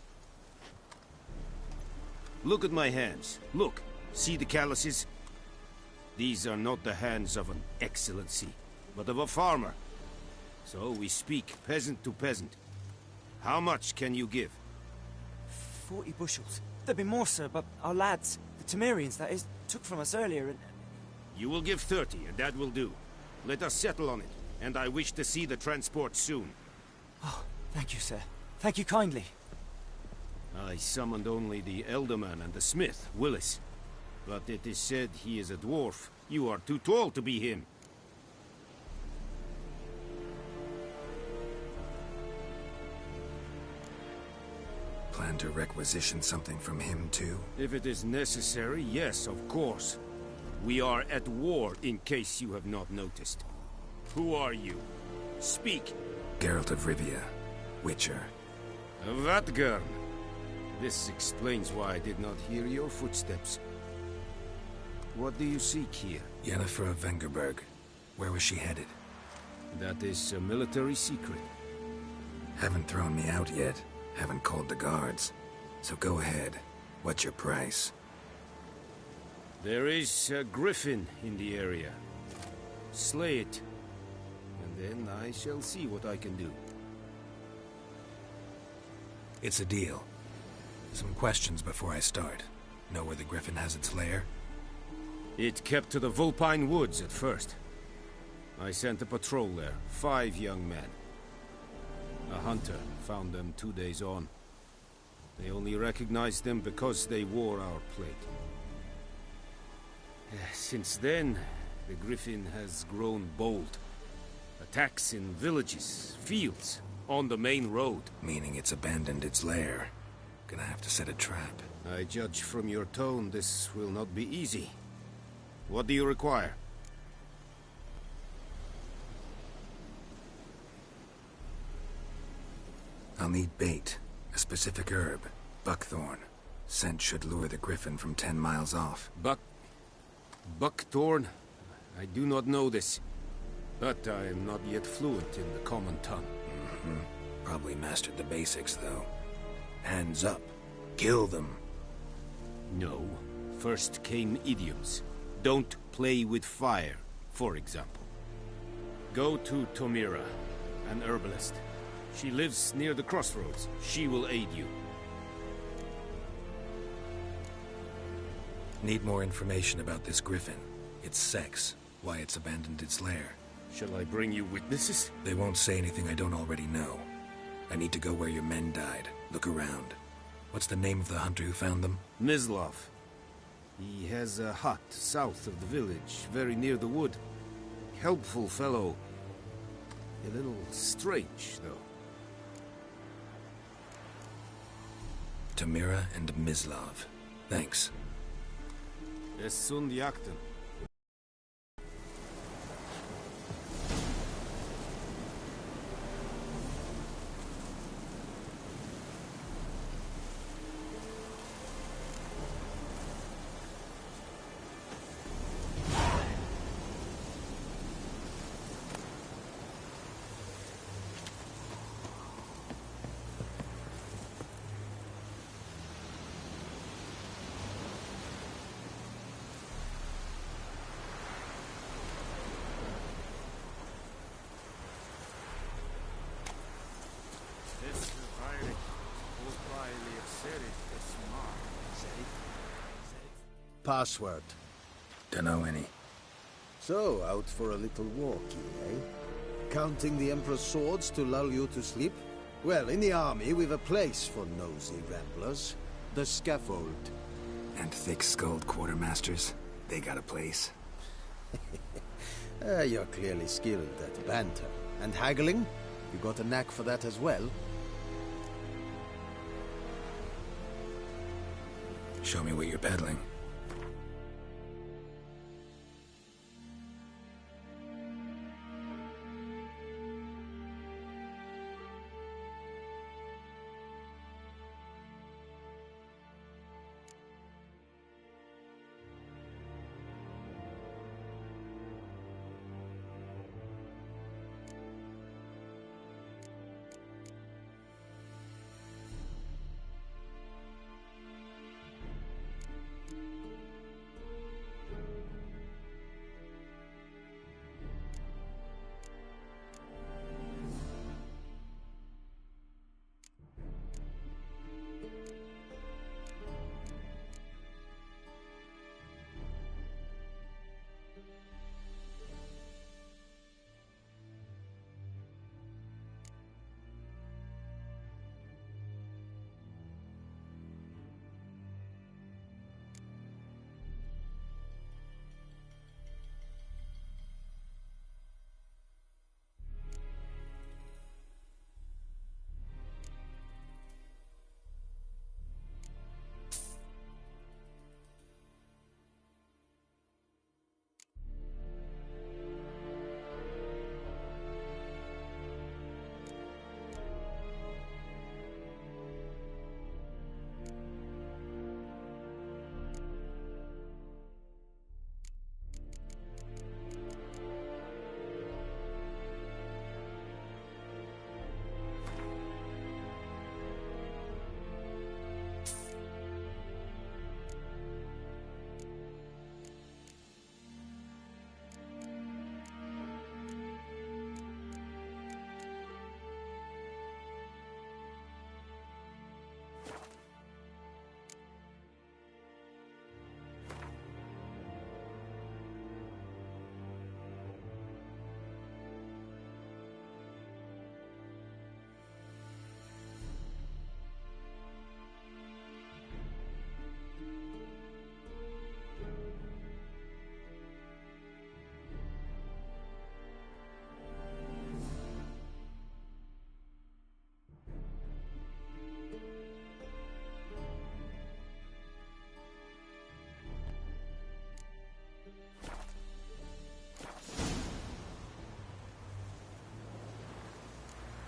Look at my hands. Look. See the calluses? These are not the hands of an excellency, but of a farmer. So we speak peasant to peasant. How much can you give? 40 bushels. There'd be more, sir, but our lads, the The Temerians, that is, took from us earlier and... You will give 30, and that will do. Let us settle on it, and I wish to see the transport soon. Oh, thank you, sir. Thank you kindly. I summoned only the Elderman and the smith, Willis. But it is said he is a dwarf. You are too tall to be him. Plan to requisition something from him, too? If it is necessary, yes, of course. We are at war, in case you have not noticed. Who are you? Speak. Geralt of Rivia, Witcher. Vatt'ghern. This explains why I did not hear your footsteps. What do you seek here? Yennefer of Vengerberg. Where was she headed? That is a military secret. Haven't thrown me out yet. Haven't called the guards. So go ahead. What's your price? There is a griffin in the area. Slay it. And then I shall see what I can do. It's a deal. Some questions before I start. Know where the griffin has its lair? It kept to the Vulpine Woods at first. I sent a patrol there, 5 young men. A hunter found them 2 days on. They only recognized them because they wore our plate. Since then, the griffin has grown bold. Attacks in villages, fields, on the main road. Meaning it's abandoned its lair. Gonna have to set a trap. I judge from your tone this will not be easy. What do you require? I'll need bait. A specific herb. Buckthorn. Scent should lure the griffin from 10 miles off. Buckthorn? I do not know this. But I am not yet fluent in the common tongue. Probably mastered the basics, though. Hands up. Kill them. No. First came idioms. Don't play with fire, for example. Go to Tomira, an herbalist. She lives near the crossroads. She will aid you. Need more information about this griffin. Its sex, why it's abandoned its lair. Shall I bring you witnesses? They won't say anything I don't already know. I need to go where your men died. Look around. What's the name of the hunter who found them? Mislav. He has a hut south of the village, very near the wood. Helpful fellow. A little strange, though. Tomira and Mislav. Thanks. Es sunt jakten. Password. Dunno any. So, out for a little walkie, eh? Counting the Emperor's swords to lull you to sleep? Well, in the army, we've a place for nosy ramblers. The scaffold. And thick-skulled quartermasters? They got a place? You're clearly skilled at banter. And haggling? You got a knack for that as well? Show me what you're peddling.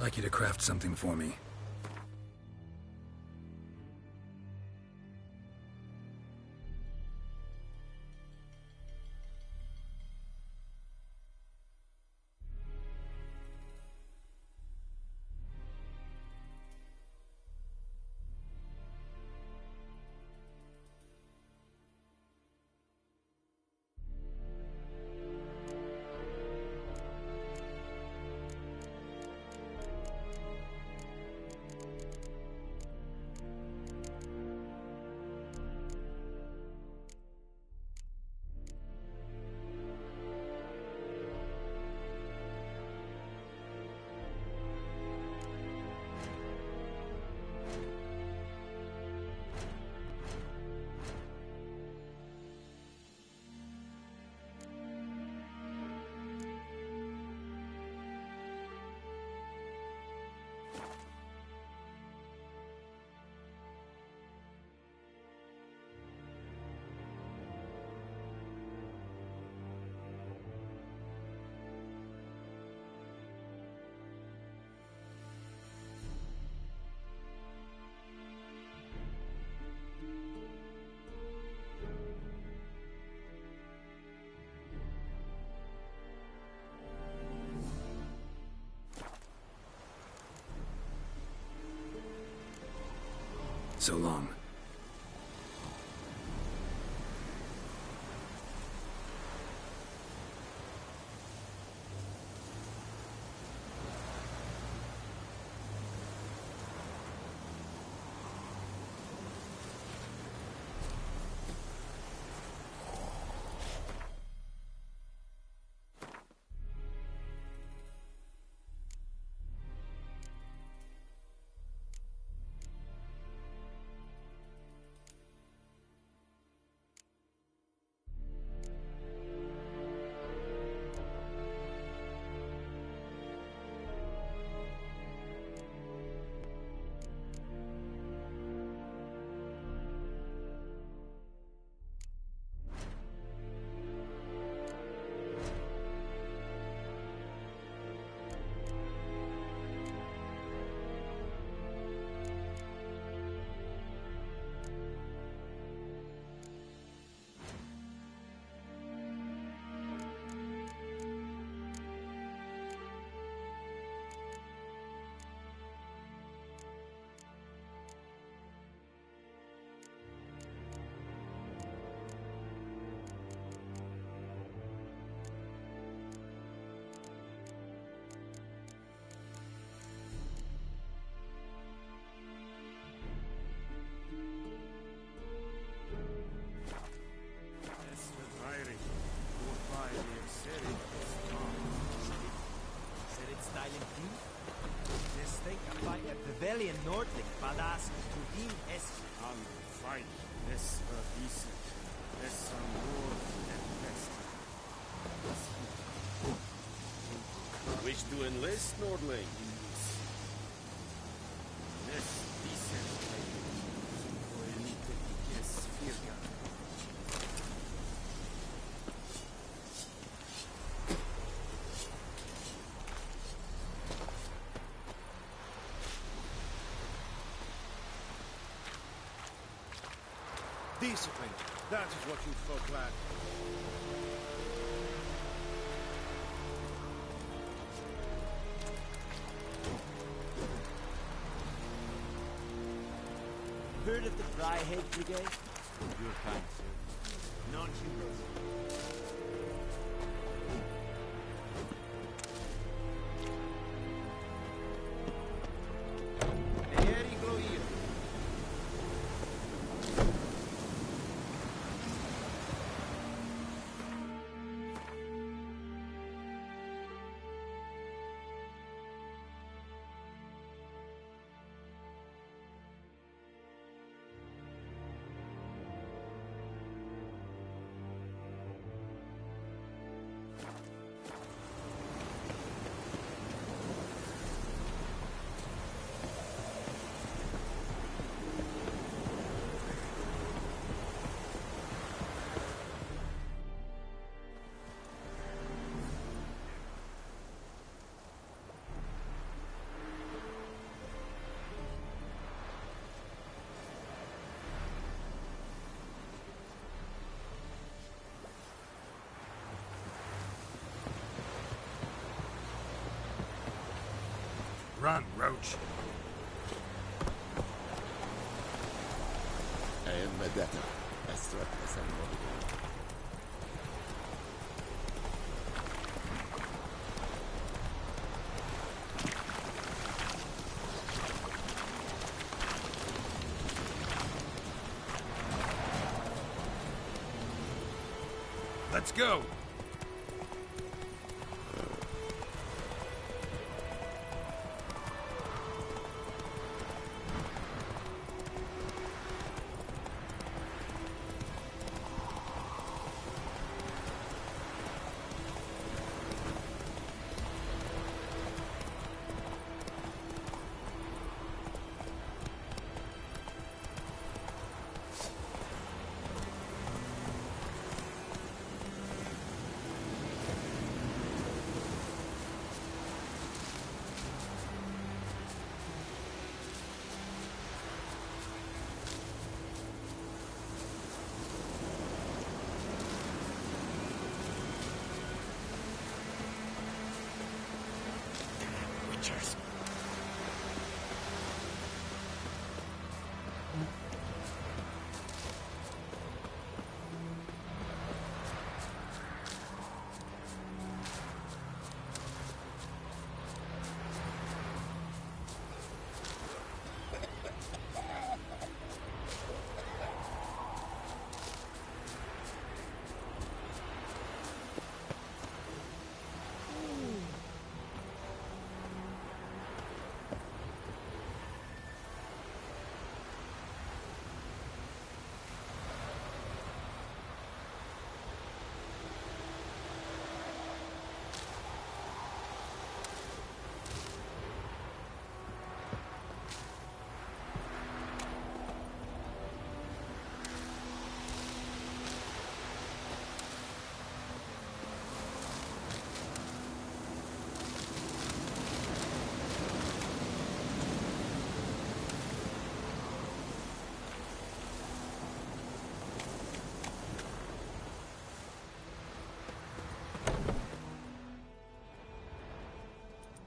like you to craft something for me. So long. Velian Nordling, Badass, Tudim es an fight, es verwiesen, es am Lord and Wish to enlist, Nordling? Es diesen es Virga. Discipline. That is what you folk lack. Heard of the Fryhead Brigade? Your kind, sir. Non-humans. Run, Roach. I am Medetta. As threatless and mortal. Let's go! Witchers.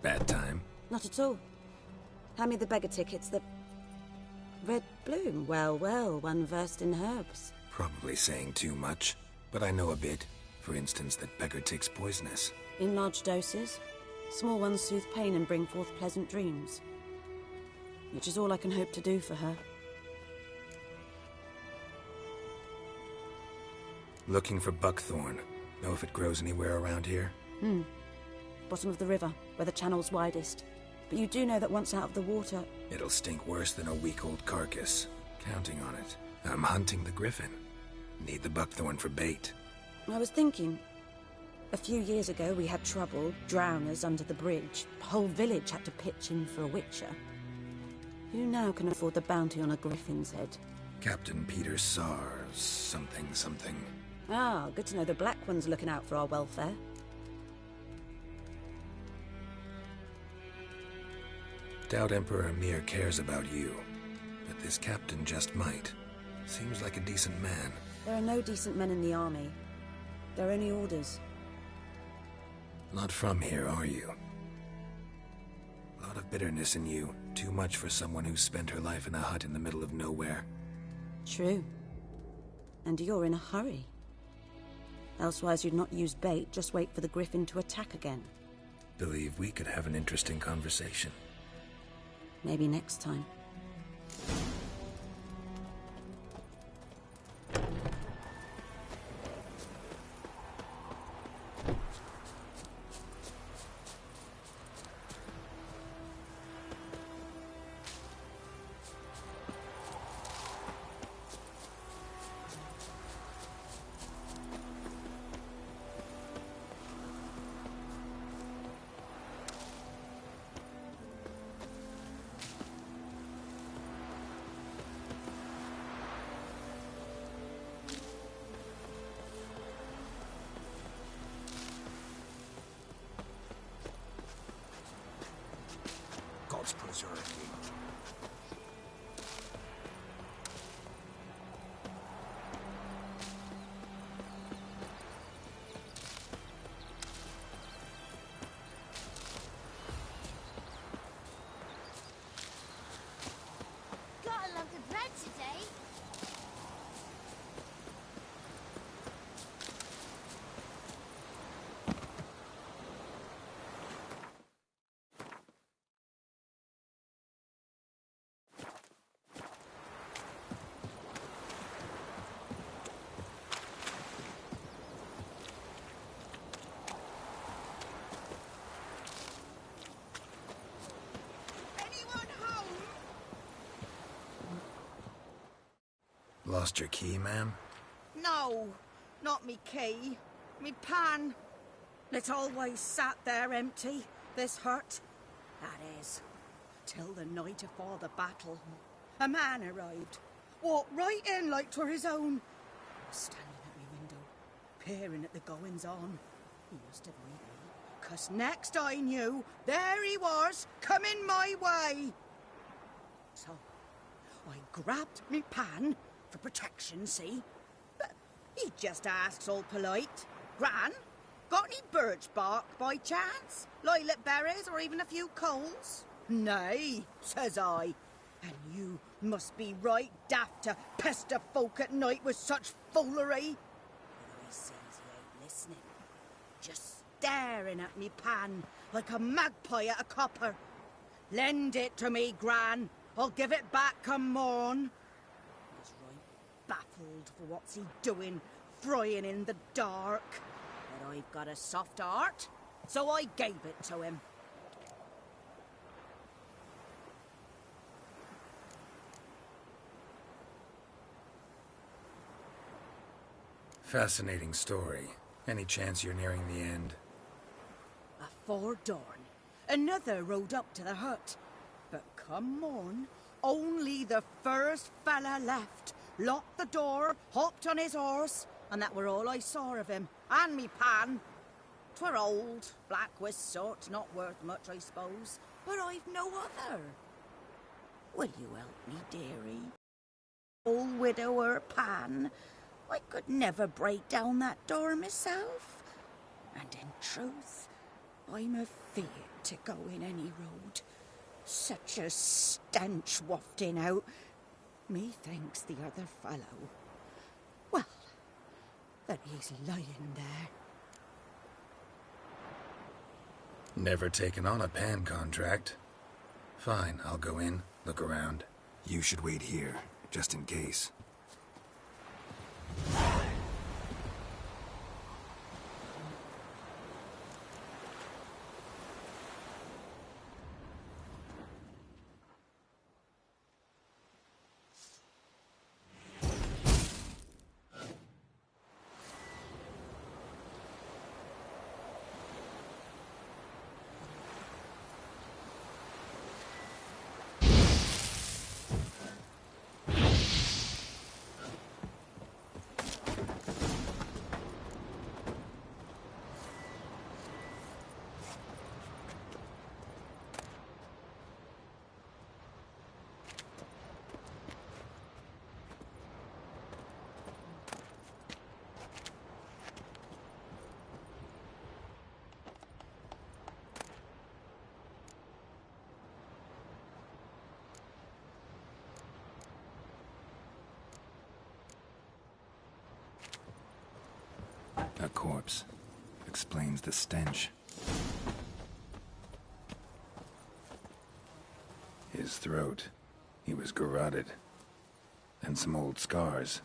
Bad time? Not at all. Hand me the beggar tickets, the... Red Bloom. Well, well, one versed in herbs. Probably saying too much, but I know a bit. For instance, that beggar tick's poisonous. In large doses. Small ones soothe pain and bring forth pleasant dreams. Which is all I can hope to do for her. Looking for buckthorn. Know if it grows anywhere around here? Bottom of the river, where the channel's widest. But you do know that once out of the water... It'll stink worse than a week-old carcass. Counting on it. I'm hunting the griffin. Need the buckthorn for bait. I was thinking... A few years ago we had trouble, drowners under the bridge. The whole village had to pitch in for a witcher. Who now can afford the bounty on a griffin's head? Captain Peter Sar... something. Ah, good to know the Black One's looking out for our welfare. Doubt Emperor Emhyr cares about you. But this captain just might. Seems like a decent man. There are no decent men in the army. There are only orders. Not from here, are you? A lot of bitterness in you. Too much for someone who spent her life in a hut in the middle of nowhere. True. And you're in a hurry. Elsewise you'd not use bait, just wait for the griffin to attack again. Believe we could have an interesting conversation. Maybe next time. Gods preserve thee. today. Lost your key, ma'am? No, not me key. Me pan. It always sat there empty, this hut. That is, till the night afore the battle. A man arrived, walked right in like 'twere his own. Standing at me window, peering at the goings-on. He must have eyed me, 'cause next I knew, there he was, coming my way. So, I grabbed me pan, for protection, see? But he just asks all polite, Gran, got any birch bark by chance? Lilac berries or even a few coals? Nay, says I. And you must be right daft to pester folk at night with such foolery. But I sees he ain't listening. Just staring at me pan like a magpie at a copper. Lend it to me, Gran. I'll give it back come morn. Baffled for what's he doing, frying in the dark. But I've got a soft heart, so I gave it to him. Fascinating story. Any chance you're nearing the end? Afore dawn, another rode up to the hut. But come morn, only the first fella left. Locked the door, hopped on his horse, and that were all I saw of him, and me pan. 'Twere old, black with sort, not worth much, I suppose, but I've no other. Will you help me, dearie? Old widower pan, I could never break down that door myself. And in truth, I'm afeard to go in any road. Such a stench wafting out. Methinks the other fellow, well, that he's lying there. Never taken on a pan contract. Fine, I'll go in, look around. You should wait here, just in case. A corpse. Explains the stench. His throat. He was garroted. And some old scars.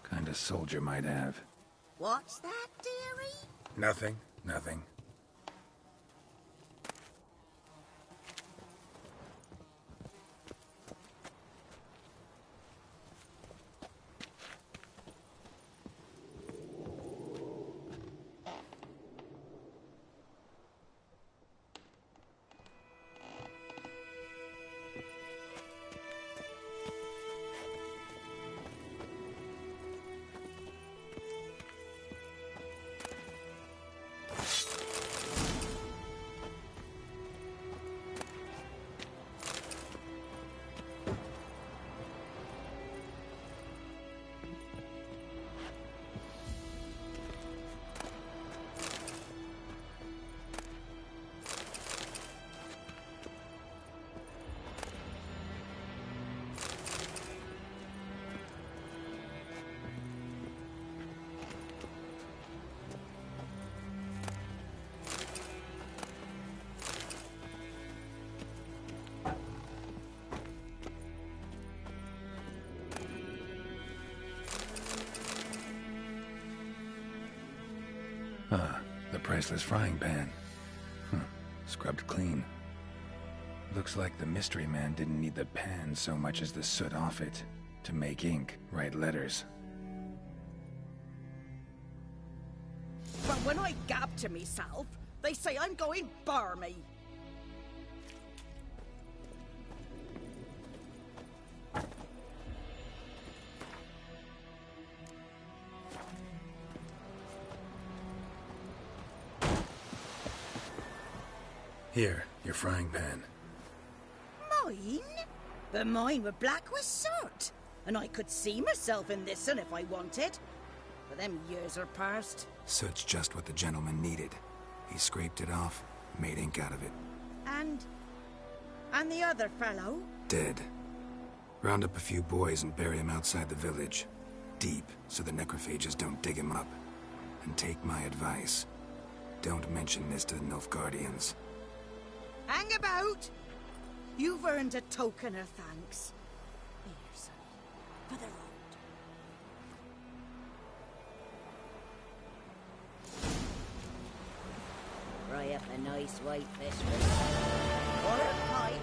Kind of soldier might have. What's that, dearie? Nothing. Nothing. priceless frying pan. Scrubbed clean. Looks like the mystery man didn't need the pan so much as the soot off it to make ink, write letters. But when I gab to myself, they say I'm going barmy. Here, your frying pan. Mine? But mine were black with soot. And I could see myself in this one if I wanted. But them years are past. Soot's just what the gentleman needed. He scraped it off, made ink out of it. And the other fellow? Dead. Round up a few boys and bury him outside the village. Deep, so the necrophages don't dig him up. And take my advice. Don't mention this to the Nilfgaardians. Hang about! You've earned a token of thanks. Here, son, for the road. Fry up a nice white vespers. Or a pipe.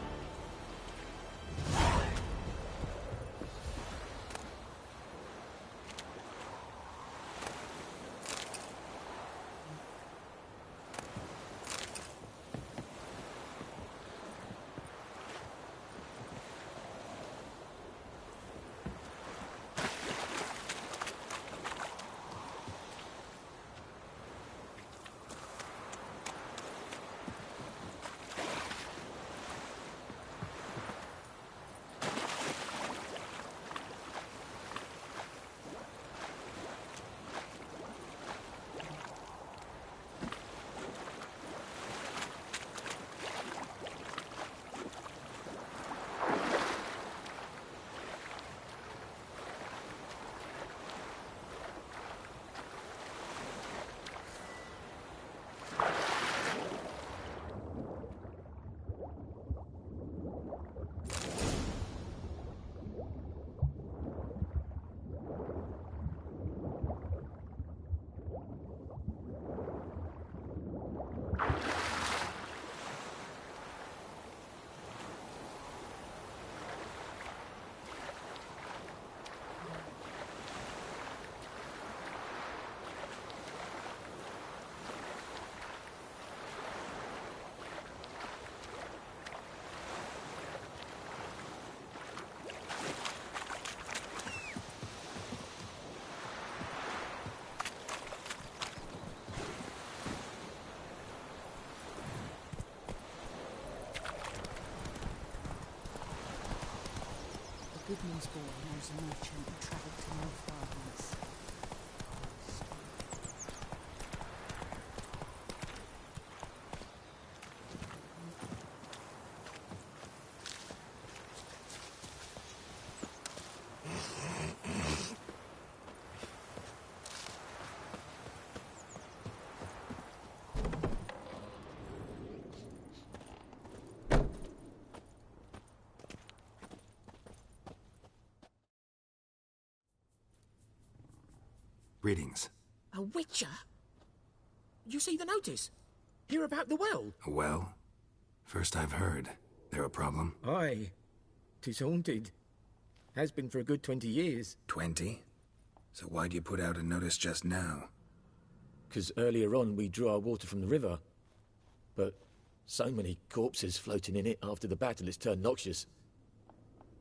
Goodman's boy knows a merchant who travelled to Nilfgaardians. Greetings. A witcher? You see the notice? Hear about the well? A well? First I've heard. There a problem? Aye. 'Tis haunted. Has been for a good 20 years. 20? So why'd you put out a notice just now? 'Cause earlier on we drew our water from the river. But so many corpses floating in it after the battle it's turned noxious.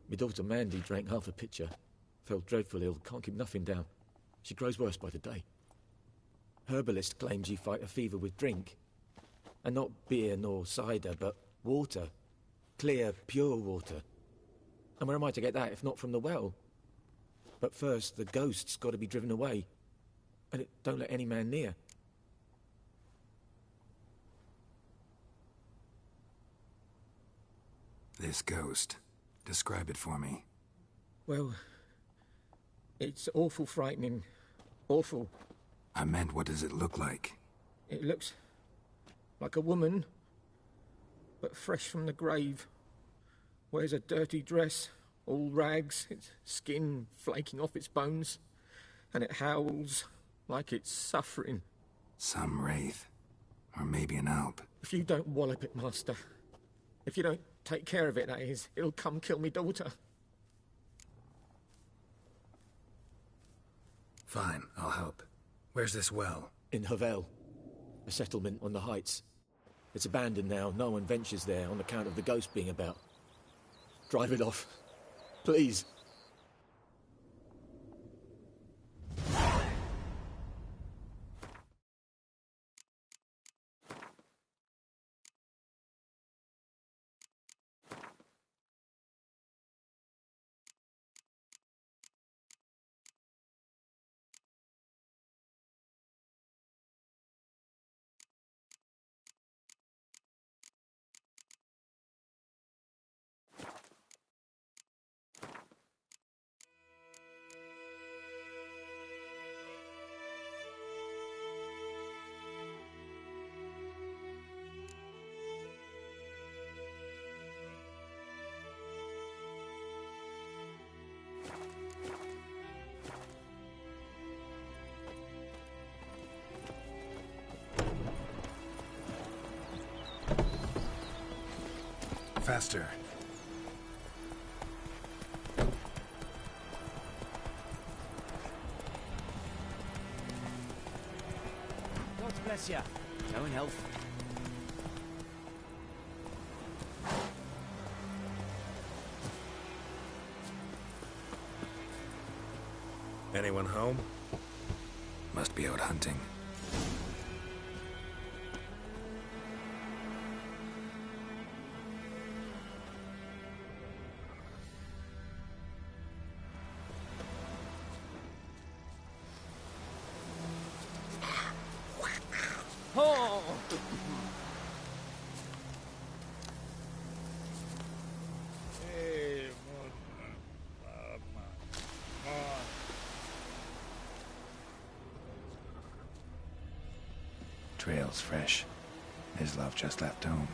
My daughter Mandy drank half a pitcher. Fell dreadful ill, can't keep nothing down. She grows worse by the day. Herbalist claims you fight a fever with drink. And not beer nor cider, but water. Clear, pure water. And where am I to get that if not from the well? But first, the ghost's got to be driven away. And it don't let any man near. This ghost. Describe it for me. Well, it's awful frightening. Awful. I meant, what does it look like? It looks like a woman, but fresh from the grave. Wears a dirty dress, all rags, its skin flaking off its bones, and it howls like it's suffering. Some wraith. Or maybe an Alp. If you don't wallop it, Master. If you don't take care of it, that is, it'll come kill me daughter. Fine, I'll help. Where's this well? In Havel. A settlement on the heights. It's abandoned now. No one ventures there on account of the ghost being about. Drive it off. Please. Faster. God bless you. Go in health. Anyone home? Must be out hunting. Oh! Trail's fresh. His love just left home.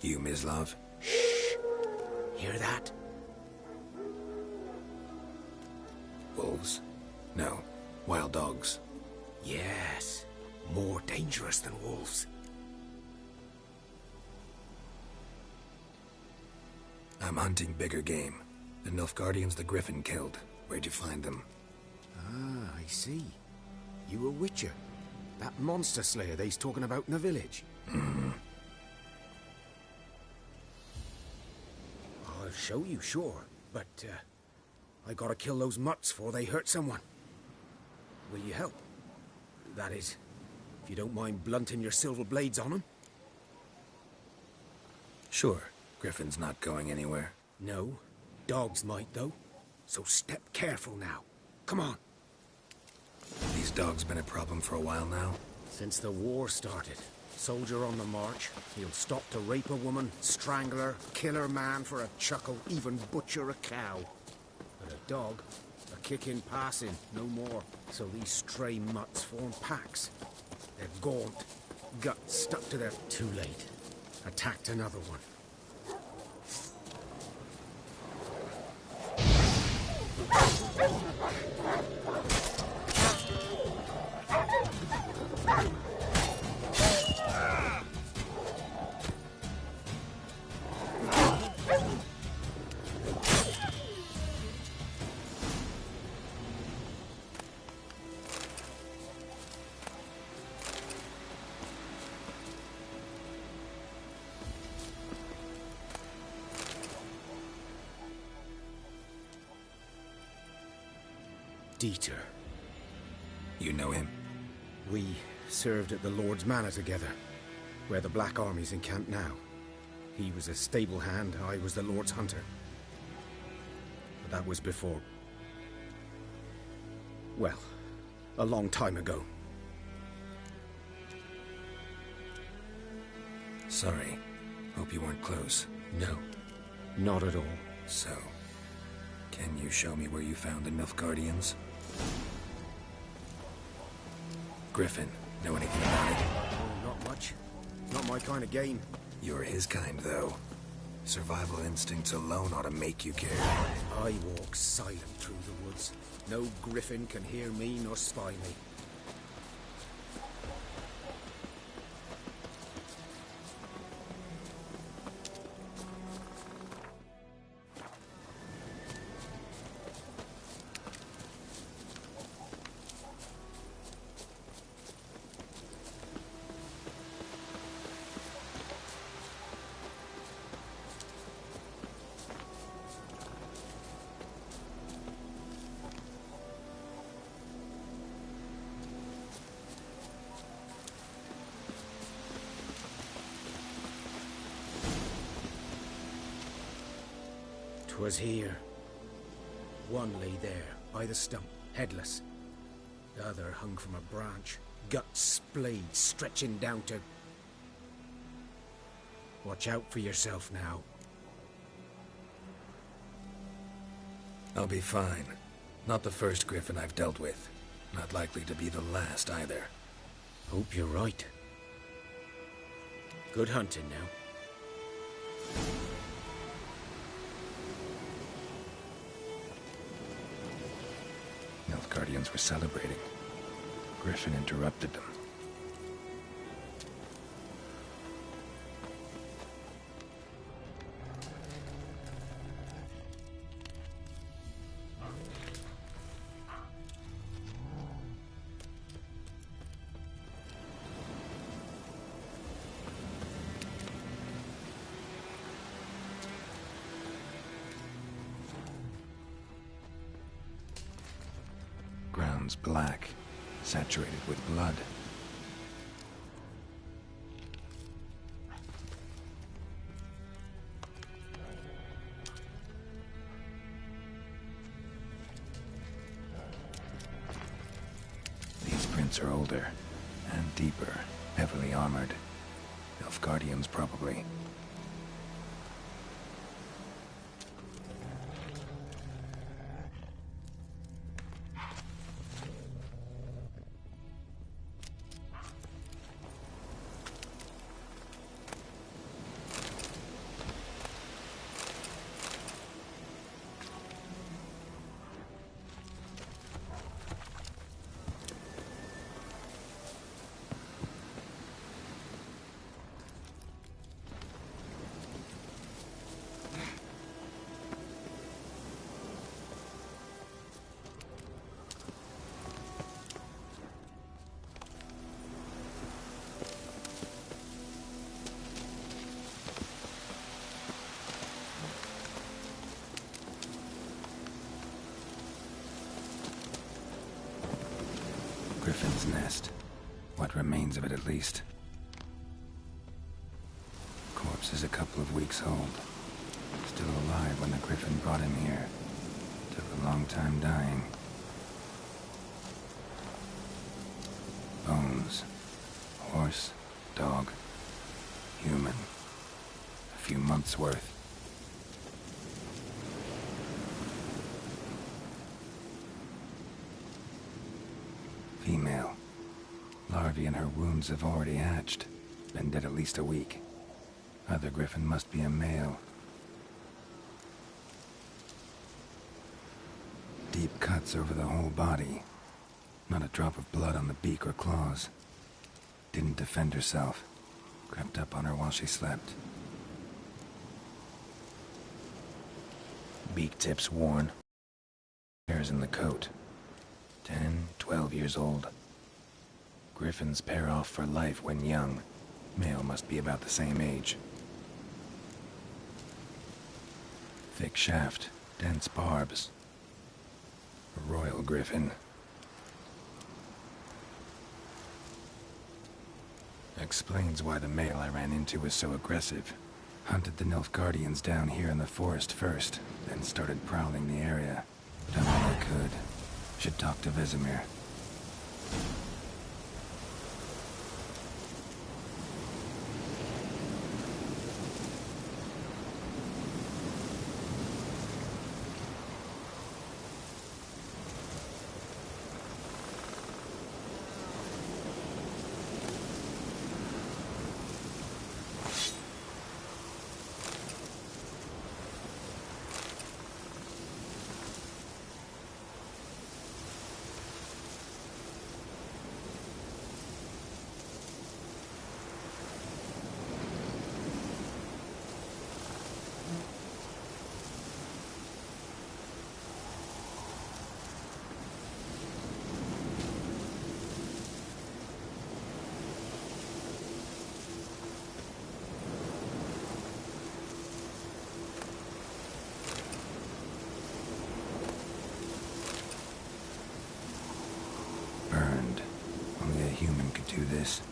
You, Mislav? Hear that? Wolves? No. Wild dogs. Yes. More dangerous than wolves. I'm hunting bigger game. The Nilfgaardians the Griffin killed. Where'd you find them? Ah, I see. You a witcher. That monster slayer they's talking about in the village. Mm-hmm. I'll show you, sure. But, I gotta kill those mutts before they hurt someone. Will you help? That is, if you don't mind blunting your silver blades on them. Sure. Griffin's not going anywhere. No. Dogs might, though. So step careful now. Come on. These dogs been a problem for a while now? Since the war started. Soldier on the march. He'll stop to rape a woman, strangle her, kill her man for a chuckle, even butcher a cow. But a dog, a kick in passing, no more. So these stray mutts form packs. They're gaunt, guts stuck to their... Too late. Attacked another one. Dieter. You know him? We served at the Lord's Manor together, where the Black Army's encamped now. He was a stable hand, I was the Lord's hunter. But that was before... well, a long time ago. Sorry. Hope you weren't close. No, not at all. So, can you show me where you found the Nilfgaardians? Griffin, know anything about it? Oh, not much. Not my kind of game. You're his kind, though. Survival instincts alone ought to make you care. I walk silent through the woods. No griffin can hear me nor spy me. Was here. One lay there, by the stump, headless. The other hung from a branch, guts splayed, stretching down to... Watch out for yourself now. I'll be fine. Not the first griffin I've dealt with. Not likely to be the last, either. Hope you're right. Good hunting now. Nilfgaardians were celebrating. Griffin interrupted them. Ground's black, saturated with blood. These prints are older and deeper, heavily armored. Nilfgaardians, probably. Griffin's nest. What remains of it, at least. Corpse is a couple of weeks old. Still alive when the Griffin brought him here. Took a long time dying. Bones. Horse, dog, human. A few months' worth. Female. Larvae in her wombs have already hatched. Been dead at least a week. Other griffin must be a male. Deep cuts over the whole body. Not a drop of blood on the beak or claws. Didn't defend herself. Crept up on her while she slept. Beak tips worn. Hairs in the coat. 10, 12 years old. Griffins pair off for life when young. Male must be about the same age. Thick shaft, dense barbs. A royal griffin. Explains why the male I ran into was so aggressive. Hunted the Nilfgaardians down here in the forest first, then started prowling the area. Done all I could. Should talk to Vesemir. burned. Only a human could do this.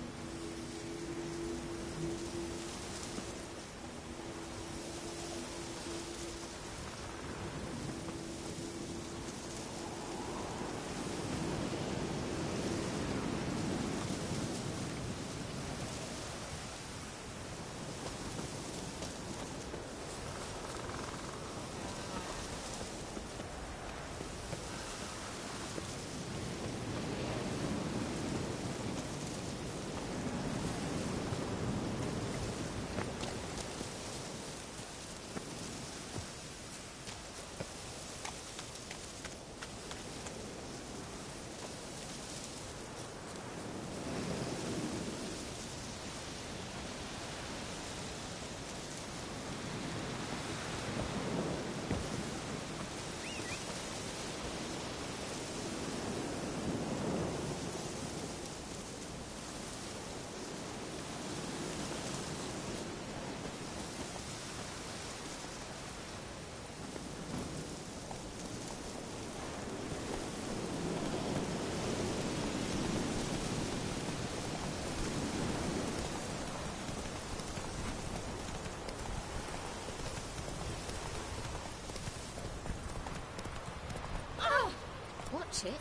Watch it.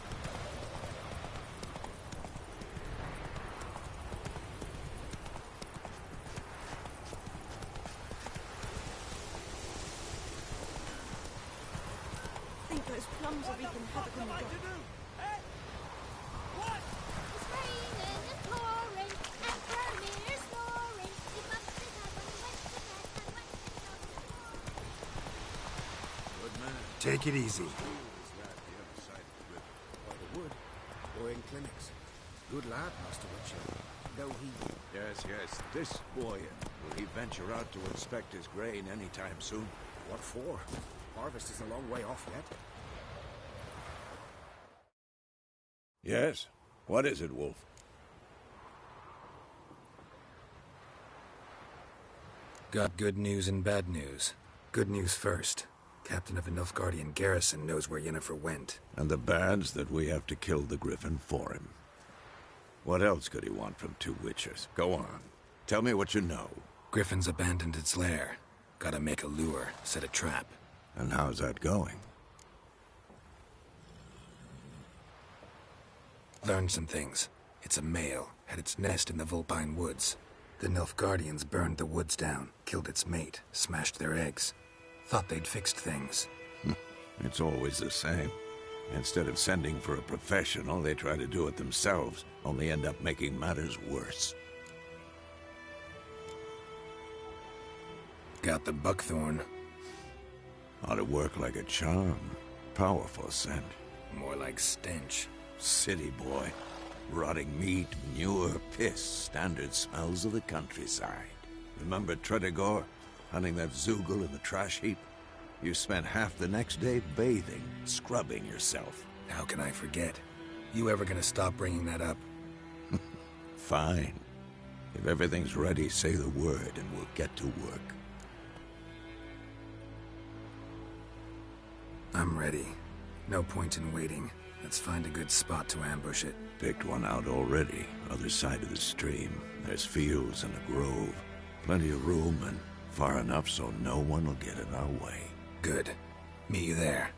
I think those plums are wreaking havoc on the dock. It's raining and pouring, and Vermeer's snoring. It must have happened when Good man. Take it easy. Or in clinics. Good lad, Master Witcher. Though he... Yes. This boy, will he venture out to inspect his grain anytime soon? What for? Harvest is a long way off yet. Yes? What is it, Wolf? Got good news and bad news. Good news first. Captain of the Nilfgaardian garrison knows where Yennefer went. And the bad's that we have to kill the Griffin for him. What else could he want from two witchers? Go on. Tell me what you know. Griffin's abandoned its lair. Gotta make a lure, set a trap. And how's that going? Learned some things. It's a male, had its nest in the Vulpine Woods. The Nilfgaardians burned the woods down, killed its mate, smashed their eggs. Thought they'd fixed things. It's always the same. Instead of sending for a professional, they try to do it themselves, only end up making matters worse. Got the buckthorn. Ought to work like a charm. Powerful scent. More like stench. City boy. Rotting meat, manure, piss, standard smells of the countryside. Remember Tredegor? Hunting that Zoogle in the trash heap? You spent half the next day bathing, scrubbing yourself. How can I forget? You ever gonna stop bringing that up? Fine. If everything's ready, say the word and we'll get to work. I'm ready. No point in waiting. Let's find a good spot to ambush it. Picked one out already. Other side of the stream. There's fields and a grove. Plenty of room and far enough so no one will get in our way. Good. Meet you there.